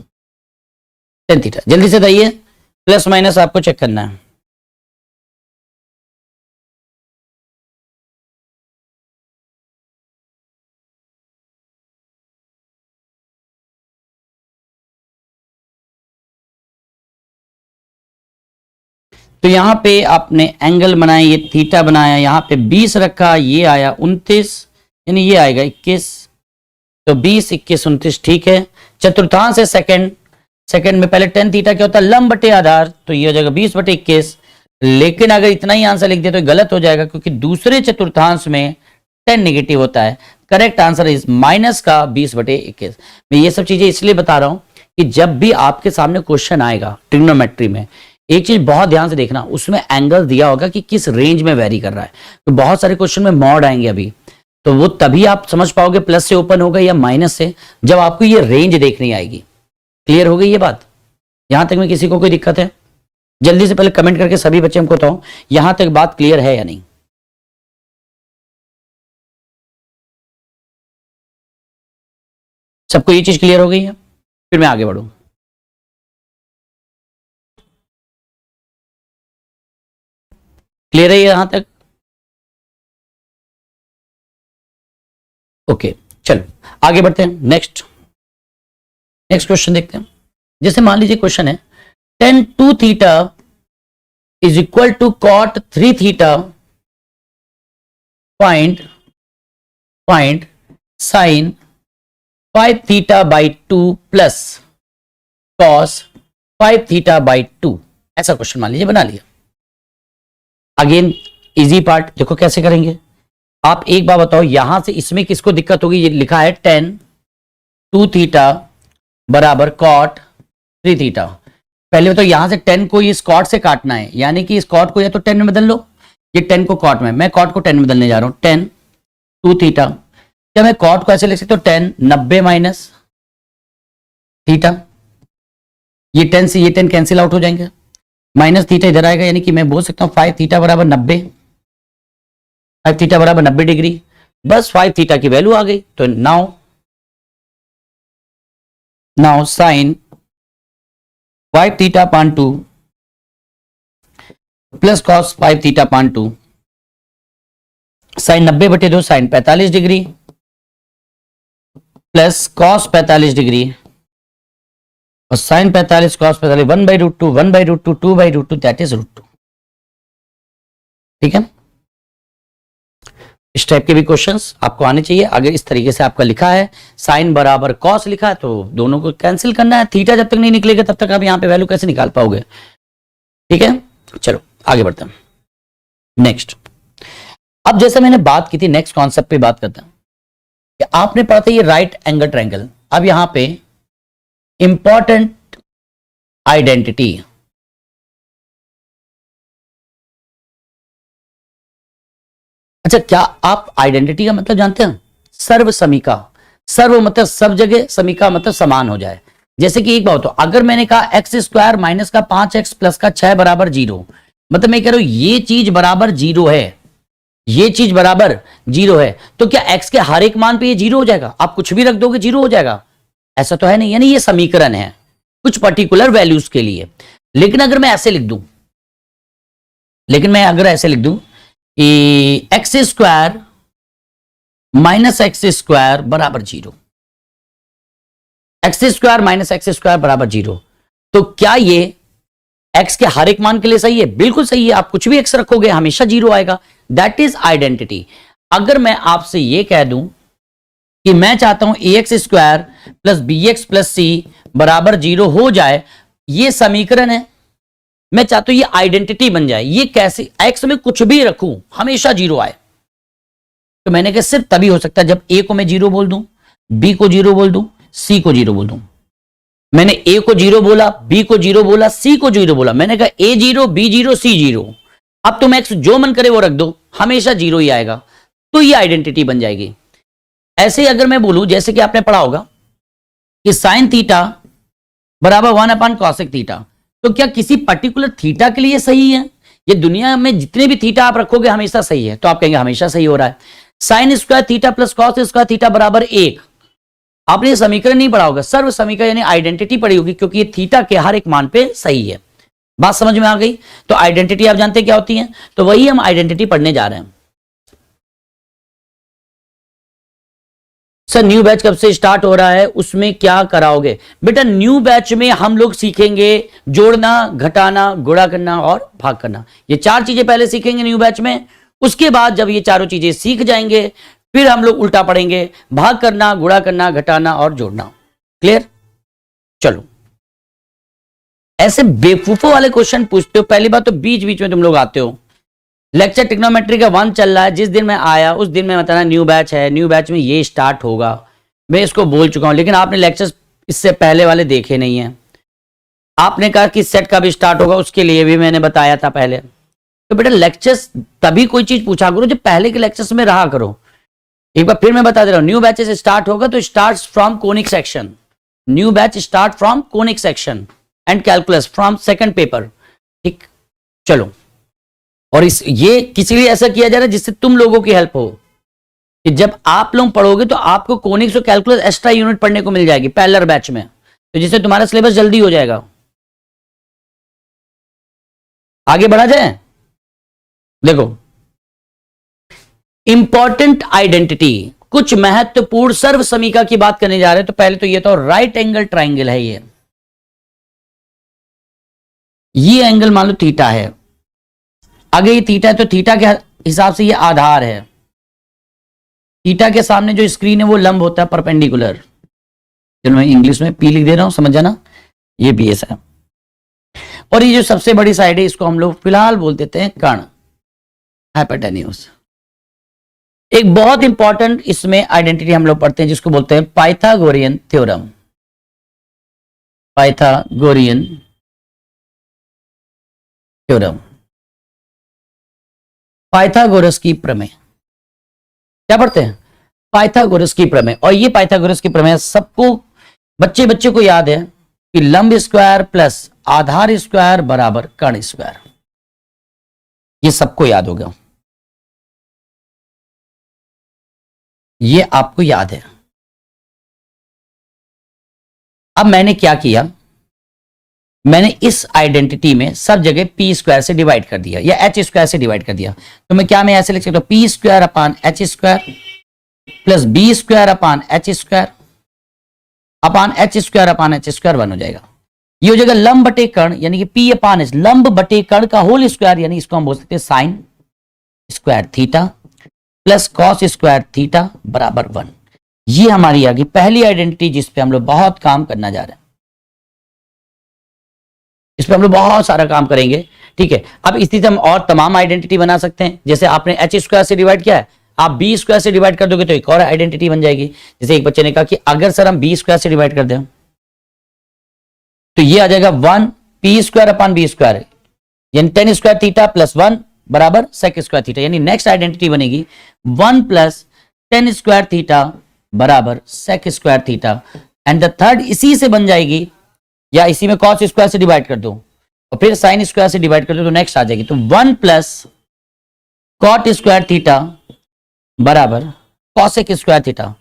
जल्दी से बताइए, प्लस माइनस आपको चेक करना है। तो यहां पे आपने एंगल बनाया, ये थीटा बनाया, यहां पे 20 रखा, ये आया 29, यानी ये आएगा 21। तो 20, 21, 29 ठीक है। चतुर्थांश है सेकंड में पहले tan थीटा क्या होता है, लंब बटे आधार, तो ये हो जाएगा 20/21। लेकिन अगर इतना ही आंसर लिख दिया तो गलत हो जाएगा, क्योंकि दूसरे चतुर्थांश में tan नेगेटिव होता है। करेक्ट आंसर इज माइनस का 20/21। मैं ये सब चीजें इसलिए बता रहा हूं कि जब भी आपके सामने क्वेश्चन आएगा ट्रिग्नोमेट्री में, एक चीज बहुत ध्यान से देखना, उसमें एंगल दिया होगा कि किस रेंज में वेरी कर रहा है। तो बहुत सारे क्वेश्चन में मॉड आएंगे अभी, तो वो तभी आप समझ पाओगे प्लस से ओपन होगा या माइनस से, जब आपको ये रेंज देखनी आएगी। क्लियर हो गई ये बात? यहां तक में किसी को कोई दिक्कत है? जल्दी से पहले कमेंट करके सभी बच्चे हमको बताओ यहां तक बात क्लियर है या नहीं। सबको ये चीज क्लियर हो गई है? फिर मैं आगे बढ़ूं। क्लियर है यहां तक? ओके चलो आगे बढ़ते हैं। नेक्स्ट क्वेश्चन देखते हैं। जैसे मान लीजिए क्वेश्चन है tan 2 theta is equal to cot 3 theta, find sin 5 theta by 2 plus cos 5 theta by 2। ऐसा क्वेश्चन मान लीजिए बना लिया। अगेन इजी पार्ट देखो कैसे करेंगे। आप एक बार बताओ यहां से इसमें किसको दिक्कत होगी, ये लिखा है tan 2 थीटा बराबर cot 3 थीटा। पहले बताओ यहां से tan को इस cot से काटना है, यानी कि इस cot को या तो tan में बदल लो, ये tan को cot में, मैं cot को tan में बदलने जा रहा हूं। tan 2 थीटा, क्या मैं cot को ऐसे लिख सकता हूं tan 90 माइनस थीटा, ये tan से ये tan कैंसिल आउट हो जाएंगे, माइनस थीटा इधर आएगा, यानी कि मैं बोल सकता हूं 5 थीटा बराबर 90, 5 थीटा बराबर 90 डिग्री। बस 5 थीटा की वैल्यू आ गई। तो now sine 5 theta upon 2 plus cos 5 theta upon 2, sine 90/2 sine 45 degree plus cos 45 degree और साइन 45 कॉस 45 1/√2 1/√2 2/√2 दैट इज √2। ठीक है, इस टाइप के भी क्वेश्चंस आपको आने चाहिए। अगर इस तरीके से आपका लिखा है साइन बराबर कॉस लिखा है तो दोनों को कैंसिल करना है। थीटा जब तक नहीं निकलेगा तब तक आप यहां पे वैल्यू कैसे निकाल पाओगे। ठीक है, चलो आगे बढ़ते हैं। नेक्स्ट, अब जैसे मैंने बात की थी, नेक्स्ट कॉन्सेप्ट पे बात करते हैं कि आपने पढ़ा था ये राइट एंगल ट्रायंगल। अब यहां पे इंपॉर्टेंट आइडेंटिटी, अच्छा क्या आप आइडेंटिटी का मतलब जानते हैं? सर्व समीका, सर्व मतलब सब जगह, समीका मतलब समान हो जाए। जैसे कि एक बात हो, अगर मैंने कहा x² माइनस का 5x प्लस का 6 बराबर 0, मतलब मैं कह रहा हूं ये चीज बराबर 0 है, ये चीज बराबर 0 है, तो क्या x के हर एक मान पे ये 0 हो जाएगा? आप कुछ भी रख दोगे 0 हो जाएगा? ऐसा तो है नहीं, यानी ये समीकरण है कुछ पर्टिकुलर वैल्यूज के लिए। लेकिन अगर मैं ऐसे लिख दूं, कि x² माइनस x² बराबर 0, x square minus x square बराबर 0। तो क्या ये एक्स के हर एक मान के लिए सही है? बिल्कुल सही है। आप कुछ भी एक्स रखोगे हमेशा 0 आएगा। That is identity. अगर मैं आपसे ये कह दूं कि मैं चाहता हूं a x square plus b x plus c बराबर 0 हो जाए, ये समीकरण है, मैं चाहता हूं ये आइडेंटिटी बन जाए, ये कैसे? एक्स में कुछ भी रखूं हमेशा 0 आए। तो मैंने कहा सिर्फ तभी हो सकता है जब ए को मैं 0 बोल दूं, बी को 0 बोल दूं, सी को 0 बोल दूं। मैंने ए को 0 बोला, बी को 0 बोला, सी को 0 बोला, मैंने कहा ए 0, बी 0, सी 0। अब तुम एक्स जो मन करे वो रख दो, हमेशा 0 ही आएगा, तो ये आइडेंटिटी बन जाएगी। ऐसे ही अगर मैं बोलूं, जैसे कि आपने पढ़ा होगा कि साइन थीटा बराबर 1 कॉसेक थीटा, तो क्या किसी पर्टिकुलर थीटा के लिए सही है? ये दुनिया में जितने भी थीटा आप रखोगे हमेशा सही है, तो आप कहेंगे हमेशा सही हो रहा है। Sine square theta plus cos square theta बराबर 1। आपने ये समीकरण नहीं पढ़ा होगा, सर्व समीकरण यानी आइडेंटिटी पढ़ी होगी, क्योंकि ये थीटा के हर एक मान पे सही है। बात समझ में आ गई? तो आइडेंटिटी आप जानते हैं क्या होती है, तो वही हम आइडेंटिटी पढ़ने जा रहे हैं। सर न्यू बैच कब से स्टार्ट हो रहा है, उसमें क्या कराओगे? बेटा न्यू बैच में हम लोग सीखेंगे जोड़ना, घटाना, गुणा करना और भाग करना। ये 4 चीजें पहले सीखेंगे न्यू बैच में। उसके बाद जब ये चारों चीजें सीख जाएंगे, फिर हम लोग उल्टा पढ़ेंगे, भाग करना, गुणा करना, घटाना और जोड़ना। क्लियर? चलो, ऐसे बेवकूफों वाले क्वेश्चन पूछते हो। पहली बात तो बीच बीच में तुम लोग आते हो। लेक्चर ट्रिग्नोमेट्री का 1 चल रहा है, जिस दिन मैं आया उस दिन मैं बताना न्यू बैच है, न्यू बैच में ये स्टार्ट होगा, मैं इसको बोल चुका हूं, लेकिन आपने लेक्चर्स इससे पहले वाले देखे नहीं है। आपने कहा कि सेट का भी स्टार्ट होगा, उसके लिए भी मैंने बताया था पहले। तो बेटा लेक्चर्स तभी कोई चीज पूछा करो जब पहले के लेक्चर्स में रहा करो। एक बार फिर मैं बता दे रहा हूं, न्यू बैचेस स्टार्ट होगा तो start from conic section. New batch start from conic section and calculus from second paper. ठीक, चलो। और ये किसी लिए ऐसा किया जा रहा है जिससे तुम लोगों की हेल्प हो, कि जब आप लोग पढ़ोगे तो आपको कोनिक्स और कैलकुलस एक्स्ट्रा यूनिट पढ़ने को मिल जाएगी पैरेलल बैच में, तो जिससे तुम्हारा सिलेबस जल्दी हो जाएगा। आगे बढ़ा जाए। देखो, इंपॉर्टेंट आइडेंटिटी, कुछ महत्वपूर्ण सर्व समीका की बात करने जा रहे हैं। तो पहले तो ये तो राइट एंगल ट्राइंगल है। ये एंगल मान लो थीटा है। आगे ये थीटा है तो थीटा के हिसाब से ये आधार है। थीटा के सामने जो स्क्रीन है वो लंब होता है, परपेंडिकुलर। चलो मैं इंग्लिश में पी लिख दे रहा हूं, समझ जाना, ये बी एस है। और ये जो सबसे बड़ी साइड है इसको हम लोग फिलहाल बोल देते हैं कर्ण, हाइपोटेन्यूज। एक बहुत इंपॉर्टेंट इसमें आइडेंटिटी हम लोग पढ़ते हैं जिसको बोलते हैं Pythagorean theorem. Pythagorean theorem, Pythagoras की प्रमेय। क्या पढ़ते हैं? पाइथागोरस की प्रमेय। और ये पाइथागोरस की प्रमेय सबको, बच्चे बच्चे को याद है कि लंब स्क्वायर प्लस आधार स्क्वायर बराबर कर्ण स्क्वायर। ये सबको याद होगा, ये आपको याद है। अब मैंने क्या किया, मैंने इस आइडेंटिटी में सब जगह पी स्क्वायर से डिवाइड कर दिया या एच स्क्वायर से डिवाइड कर दिया। तो मैं क्या, मैं ऐसे लिख सकता हूं, P square upon H square plus B square upon H square upon H square upon H square 1 हो जाएगा। ये हो जाएगा लंब बटे कर्ण, यानी कि पी अपान एच, लंब बटे कर्ण का होल स्क्वायर, यानी इसको हम बोल सकते हैं sine square theta plus cos square theta बराबर 1। ये हमारी आ गई पहली आइडेंटिटी जिसपे हम लोग बहुत काम करना जा रहे हैं। इस पर हम लोग बहुत सारा काम करेंगे। ठीक है, अब इस स्थिति हम और तमाम आइडेंटिटी बना सकते हैं। जैसे आपने एच स्क्वायर से डिवाइड किया है, आप बी स्क्वायर से डिवाइड कर दोगे तो एक और आइडेंटिटी बन जाएगी। जैसे एक बच्चे ने कहा कि अगर सर हम बी स्क्वायर से डिवाइड कर दें तो ये आ जाएगा 1 P square upon B square, यानी टेन स्क्वायर थीटा प्लस 1 बराबर सेक स्क्वायर थीटा। यानी नेक्स्ट आइडेंटिटी बनेगी 1 प्लस टेन स्क्वायर थीटा बराबर sec square theta. And the third इसी से बन जाएगी, या इसी में कॉस स्क्वायर से डिवाइड कर दो और फिर साइन स्क्वायर से डिवाइड कर दो तो नेक्स्ट आ जाएगी। तो 1 प्लस कॉट स्क्वायर थीटा बराबर कॉसेक स्क्वायर थीटा।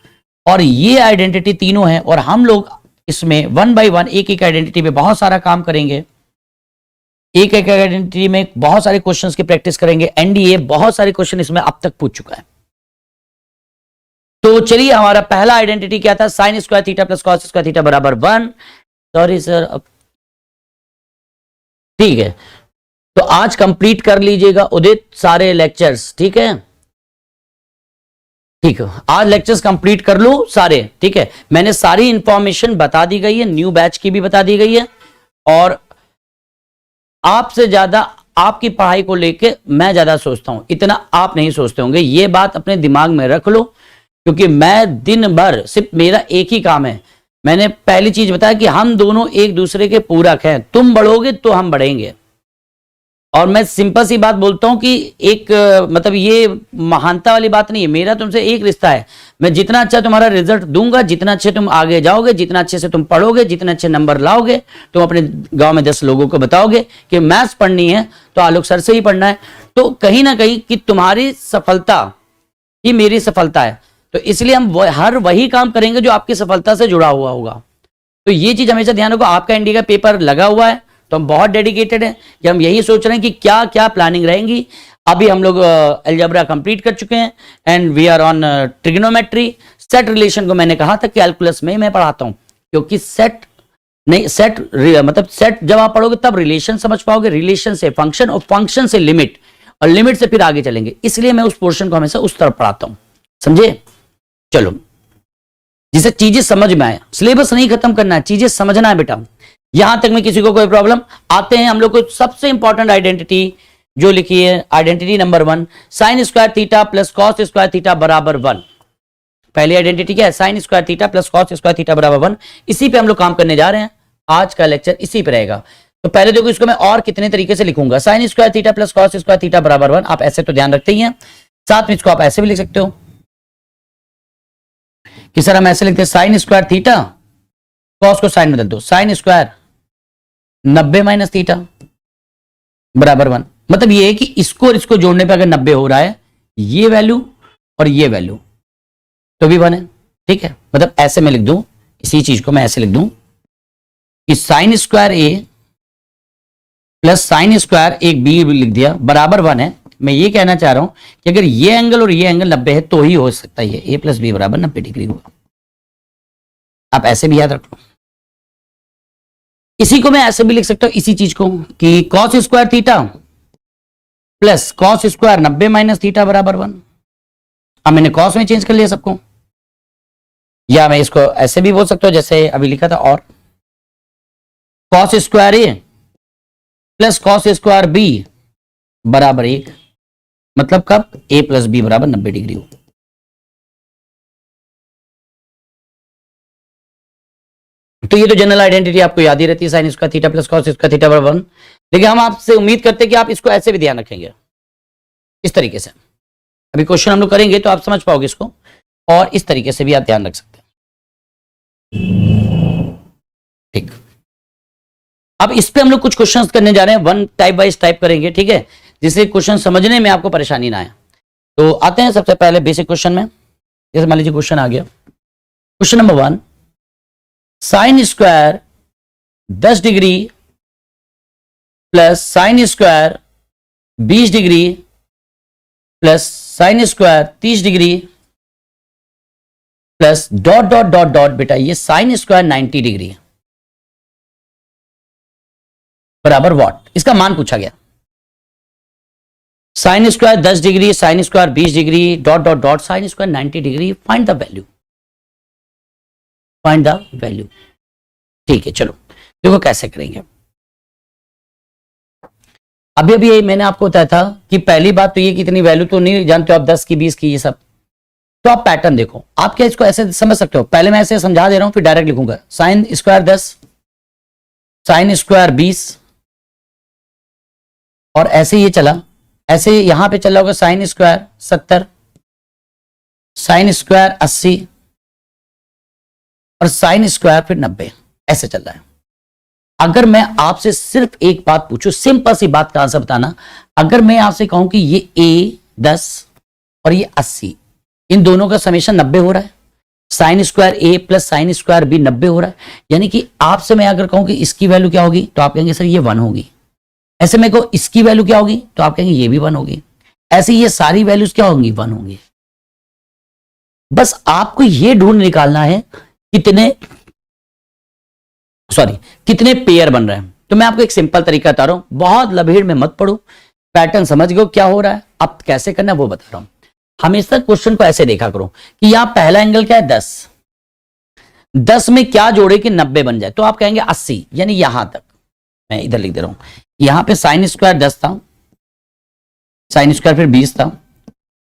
और ये आइडेंटिटी तीनों है, और हम लोग इसमें 1 बाय 1 एक एक आइडेंटिटी पे बहुत सारा काम करेंगे। एक एक आइडेंटिटी में बहुत सारे क्वेश्चंस की प्रैक्टिस करेंगे। एनडीए बहुत सारे क्वेश्चन इसमें अब तक पूछ चुका है। तो चलिए, हमारा पहला आइडेंटिटी क्या था? Sine square theta plus cos square theta बराबर 1। सॉरी सर, ठीक है। तो आज कंप्लीट कर लीजिएगा उदित सारे लेक्चर्स, ठीक है? ठीक है, आज लेक्चर्स कंप्लीट कर लो सारे, ठीक है? मैंने सारी इंफॉर्मेशन बता दी गई है, न्यू बैच की भी बता दी गई है, और आपसे ज्यादा आपकी पढ़ाई को लेके मैं ज्यादा सोचता हूं, इतना आप नहीं सोचते होंगे। ये बात अपने दिमाग में रख लो, क्योंकि मैं दिन भर सिर्फ मेरा एक ही काम है। मैंने पहली चीज बताया कि हम दोनों एक दूसरे के पूरक हैं, तुम बढ़ोगे तो हम बढ़ेंगे। और मैं सिंपल सी बात बोलता हूं कि एक मतलब ये महानता वाली बात नहीं है, मेरा तुमसे एक रिश्ता है। मैं जितना अच्छा तुम्हारा रिजल्ट दूंगा, जितना अच्छे तुम आगे जाओगे, जितना अच्छे से तुम पढ़ोगे, जितने अच्छे नंबर लाओगे, तुम अपने गांव में 10 लोगों को बताओगे कि मैथ्स पढ़नी है तो आलोक सर से ही पढ़ना है। तो कहीं ना कहीं कि तुम्हारी सफलता ही मेरी सफलता है, तो इसलिए हम हर वही काम करेंगे जो आपकी सफलता से जुड़ा हुआ होगा। तो ये चीज हमेशा ध्यान रखो। आपका इंडिया का पेपर लगा हुआ है तो हम बहुत डेडिकेटेड हैं कि हम यही सोच रहे हैं कि क्या क्या प्लानिंग रहेंगी। अभी हम लोग अलजेब्रा कंप्लीट कर चुके हैं and we are on trigonometry. Set relation को मैंने कहा था कैलकुलस में मैं पढ़ाता हूं, क्योंकि सेट नहीं, सेट मतलब सेट जब आप पढ़ोगे तब रिलेशन समझ पाओगे, रिलेशन से फंक्शन और फंक्शन से लिमिट, और लिमिट से फिर आगे चलेंगे। इसलिए मैं उस पोर्शन को हमेशा उस तरफ पढ़ाता हूं, समझे? चलो, जिसे चीजें समझ में आए, सिलेबस नहीं खत्म करना है, चीजें समझना है बेटा। यहां तक में किसी को कोई प्रॉब्लम? आते हैं हम लोग को सबसे इंपॉर्टेंट आइडेंटिटी जो लिखी है, identity number 1, sine square theta plus cos square theta बराबर 1। पहली आइडेंटिटी क्या है? Sine square theta plus cos square theta बराबर 1। इसी पे हम लोग काम करने जा रहे हैं, आज का लेक्चर इसी पे रहेगा। तो पहले देखो, इसको मैं और कितने तरीके से लिखूंगा। Sine square theta plus cos square theta बराबर 1, आप ऐसे तो ध्यान रखते ही हैं, साथ में इसको आप ऐसे भी लिख सकते हो कि सर हम ऐसे लिखते हैं साइन स्क्वायर थीटा, कॉस को साइन में बदल दो, साइन स्क्वायर 90 माइनस थीटा बराबर 1। मतलब ये है कि इसको और इसको जोड़ने पे अगर 90 हो रहा है, ये वैल्यू और ये वैल्यू, तो भी 1 है, ठीक है? मतलब ऐसे मैं लिख दूं, इसी चीज को मैं ऐसे लिख दूं कि साइन स्क्वायर ए प्लस साइन स्क्वायर एक बी लिख दिया बराबर 1 है। मैं ये कहना चाह रहा हूं कि अगर ये एंगल और ये एंगल 90 है तो ही हो सकता है ये ए प्लस बी बराबर 90 डिग्री होगा। आप ऐसे भी याद रख लो। इसी को मैं ऐसे भी लिख सकता हूं, इसी चीज को, कि cos square theta plus cos square 90 minus theta बराबर 1। अब मैंने कॉस में चेंज कर लिया सबको, या मैं इसको ऐसे भी बोल सकता हूं जैसे अभी लिखा था, और कॉस स्क्वायर ए प्लस कॉस स्क्वायर बी बराबर 1। मतलब कब? ए प्लस बी बराबर 90 डिग्री हो। तो ये तो जनरल आइडेंटिटी आपको याद ही रहती है, sine square theta plus cos square theta बराबर 1। लेकिन हम आपसे उम्मीद करते हैं कि आप इसको ऐसे भी ध्यान रखेंगे, इस तरीके से। अभी क्वेश्चन हम लोग करेंगे तो आप समझ पाओगे इसको, और इस तरीके से भी आप ध्यान रख सकते हैं, ठीक? अब इस पे हम लोग कुछ क्वेश्चंस करने जा रहे हैं, वन टाइप वाइज टाइप करेंगे, ठीक है? जिससे क्वेश्चन समझने में आपको परेशानी ना आए। तो आते हैं सबसे पहले बेसिक क्वेश्चन में। जैसे मान लीजिए क्वेश्चन आ गया, question number 1, sine square 10 degree plus sine square 20 degree plus sine square 30 degree plus dot dot dot dot, बेटा ये साइन स्क्वायर 90 डिग्री बराबर व्हाट? इसका मान पूछा गया। Sine square 10 degree, sine square 20 degree, dot dot dot sine square 90 degree, find the value, find the value. ठीक है, चलो देखो कैसे करेंगे। अभी अभी मैंने आपको बताया था कि पहली बात तो ये कि इतनी वैल्यू तो नहीं जानते हो आप, 10 की 20 की ये सब। तो आप पैटर्न देखो, आप क्या इसको ऐसे समझ सकते हो? पहले मैं ऐसे समझा दे रहा हूं, फिर डायरेक्ट लिखूंगा। साइन स्क्वायर 10, साइन स्क्वायर 20, और ऐसे ये चला, ऐसे यहां पे चला होगा साइन स्क्वायर 70, साइन स्क्वायर 80 और साइन स्क्वायर फिर 90, ऐसे चल रहा है। अगर मैं आपसे सिर्फ एक बात पूछूं, सिंपल सी बात का आंसर बताना, अगर मैं आपसे कहूं कि ये ए 10 और ये 80, इन दोनों का समेशन 90 हो रहा है, साइन स्क्वायर ए प्लस साइन स्क्वायर बी 90 हो रहा है, यानी कि आपसे मैं अगर कहूं कि इसकी वैल्यू क्या होगी तो आप कहेंगे सर ये 1 होगी। ऐसे में को इसकी वैल्यू क्या होगी तो आप कहेंगे ये भी 1 होगी। ऐसे ये सारी वैल्यूज क्या होंगी? 1 होंगी। बस आपको ये ढूंढ निकालना है कितने पेयर बन रहे हैं। तो मैं आपको एक सिंपल तरीका बता रहा हूं, बहुत लभीड़ में मत पढ़ो, पैटर्न समझ गए क्या हो रहा है, अब कैसे करना है वो बता रहा हूं। हमेशा क्वेश्चन को ऐसे देखा करो कि यहां पहला एंगल क्या है 10 में क्या जोड़े कि 90 बन जाए, तो आप कहेंगे 80, यानी यहां तक। मैं इधर लिख दे रहा हूं, यहां पे साइन स्क्वायर 10 था, साइन स्क्वायर फिर 20 था।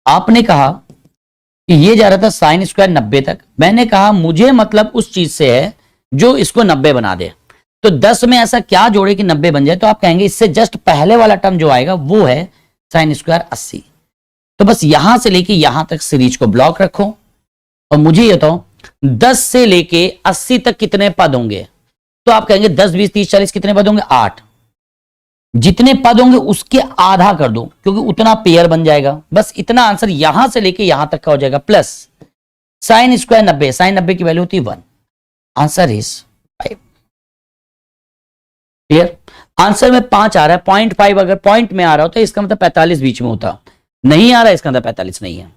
आपने कहा कि ये जा रहा था साइन स्क्वायर 90 तक, मैंने कहा मुझे मतलब उस चीज से है जो इसको 90 बना दे। तो 10 में ऐसा क्या जोड़े कि 90 बन जाए, तो आप कहेंगे इससे जस्ट पहले वाला टर्म जो आएगा वो है साइन स्क्वायर 80। तो बस यहां से लेके यहां तक सीरीज को ब्लॉक रखो और मुझे ये बताओ 10 से लेके 80 तक कितने पद होंगे। तो आप कहेंगे 10 20 30 40 कितने पद होंगे 8। जितने पद होंगे उसके आधा कर दो क्योंकि उतना पेयर बन जाएगा। बस इतना आंसर यहां से लेके यहां तक का हो जाएगा। प्लस साइन स्क्वायर 90, साइन 90 की वैल्यू होती है 1, आंसर इज 5। क्लियर? आंसर में 5 आ रहा है, 0.5 अगर पॉइंट में आ रहा हो तो इसका मतलब 45 बीच में होता, नहीं आ रहा है इसका मतलब 45 नहीं है।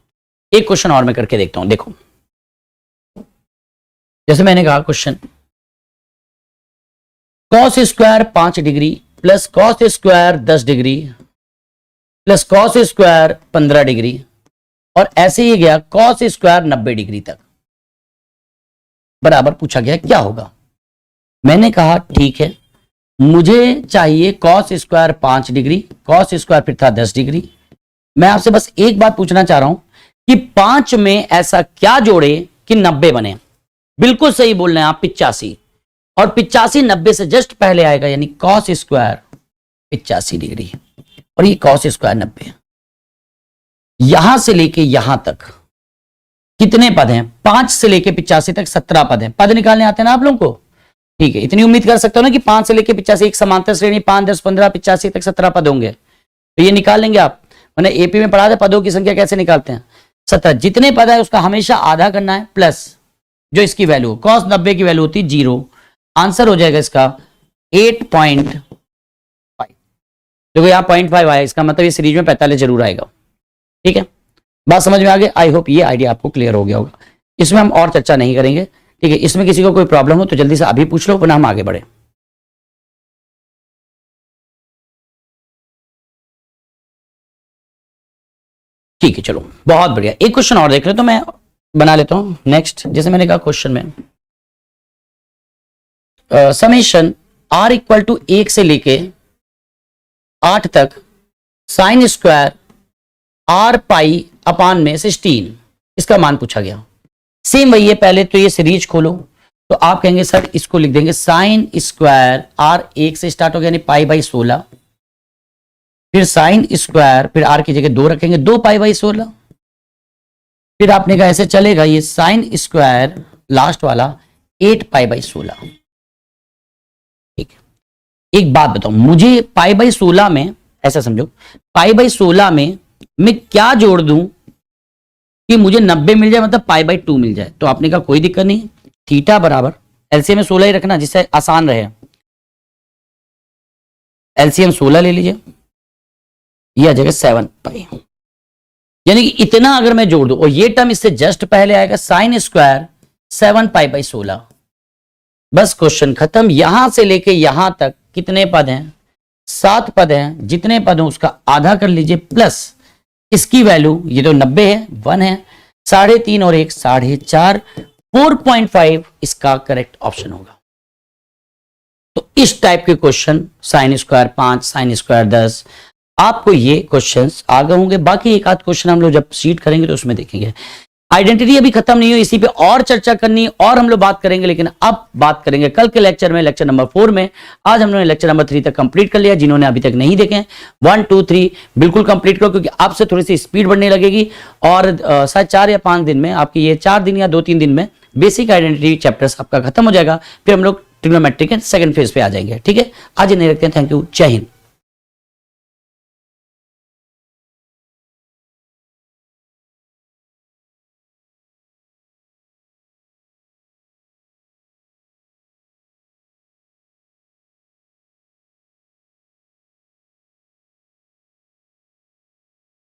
एक क्वेश्चन और मैं करके देखता हूं, देखो जैसे मैंने कहा question cos square 5 degree plus cos square 10 degree plus cos square 15 degree और ऐसे ही गया कॉस स्क्वायर 90 डिग्री तक बराबर पूछा गया क्या होगा। मैंने कहा ठीक है, मुझे चाहिए cos square 5 degree, cos square फिर था 10 डिग्री। मैं आपसे बस एक बात पूछना चाह रहा हूं कि 5 में ऐसा क्या जोड़े कि 90 बने। बिल्कुल सही बोल रहे हैं आप, 85, और 85 90 से जस्ट पहले आएगा, यानी कॉस स्क्वायर 85 डिग्री और ये कॉस स्क्वायर 90। यहां से लेके यहां तक कितने पद हैं? 5 से लेके 85 तक 17 पद हैं। पद निकालने आते हैं ना आप लोगों को? ठीक है, इतनी उम्मीद कर सकते हो ना कि 5 से लेके 85 एक समांतर श्रेणी 5 10 15 85 तक 17 पद होंगे, तो ये निकाल लेंगे आप। मैंने एपी में पढ़ा था पदों की संख्या कैसे निकालते हैं, 17। जितने पद है उसका हमेशा आधा करना है प्लस जो इसकी वैल्यू कॉस 90 की वैल्यू होती है 0। आंसर हो जाएगा इसका 8.5। देखो यहाँ 0.5 आया, इसका मतलब ये सीरीज में 45 जरूर आएगा। ठीक है, बात समझ में आ गई? आई होप ये आइडिया आपको क्लियर हो गया होगा। इसमें हम और चर्चा नहीं करेंगे। ठीक है, इसमें किसी को कोई प्रॉब्लम हो तो जल्दी से अभी पूछ लो, वरना हम आगे बढ़े। ठीक है, चलो बहुत बढ़िया। एक क्वेश्चन और देख ले तो मैं बना लेता हूं नेक्स्ट। जैसे मैंने कहा क्वेश्चन में समेशन r इक्वल टू 1 से लेके 8 तक साइन स्क्वायर r पाई अपान में 16 इसका मान पूछा गया। सेम वही है, पहले तो ये सीरीज खोलो तो आप कहेंगे सर इसको लिख देंगे साइन स्क्वायर r 1 से स्टार्ट हो गया यानी पाई बाई 16, फिर साइन स्क्वायर फिर r की जगह 2 रखेंगे 2 पाई बाई 16, फिर आपने कहा ऐसे चलेगा ये साइन स्क्वायर लास्ट वाला 8 पाई बाई 16। ठीक है, एक बात बताओ, मुझे पाई बाई 16 में ऐसा समझो, पाई बाई 16 में मैं क्या जोड़ दूं कि मुझे 90 मिल जाए, मतलब पाई बाई 2 मिल जाए। तो आपने कहा कोई दिक्कत नहीं, थीटा बराबर एलसीएम में 16 ही रखना जिससे आसान रहे। एलसीएम 16 ले लीजिए, ये आ जाएगा 7 पाई, यानी कि इतना अगर मैं जोड़ दूं और ये टर्म इससे जस्ट पहले आएगा साइन स्क्वायर 7 पाई बाई 16। बस क्वेश्चन खत्म। यहां से लेके यहां तक कितने पद हैं? 7 पद हैं। जितने पद हैं उसका आधा कर लीजिए प्लस इसकी वैल्यू, ये तो 90 है 1 है, 3.5 और 1 4.5, 4.5 इसका करेक्ट ऑप्शन होगा। तो इस टाइप के question sine square 5 sine square 10 आपको ये क्वेश्चंस आ गए होंगे। बाकी एक आध क्वेश्चन हम लोग जब सीट करेंगे तो उसमें देखेंगे। आइडेंटिटी अभी खत्म नहीं हुई, इसी पे और चर्चा करनी और हम लोग बात करेंगे, लेकिन अब बात करेंगे कल के लेक्चर में, लेक्चर नंबर 4 में। आज हम लोगों ने लेक्चर नंबर 3 तक कंप्लीट कर लिया। जिन्होंने अभी तक नहीं देखे 1 2 3 बिल्कुल कंप्लीट करो, क्योंकि आपसे थोड़ी सी स्पीड बढ़ने लगेगी और शायद 4 या 5 दिन में आपकी ये 4 दिन या 2-3 दिन में बेसिक आइडेंटिटी चैप्टर्स आपका खत्म हो जाएगा। फिर हम लोग ट्रिग्नोमेट्री के सेकंड फेज पे आ जाएंगे। ठीक है, आज नहीं रखते हैं। थैंक यू, जय हिंद।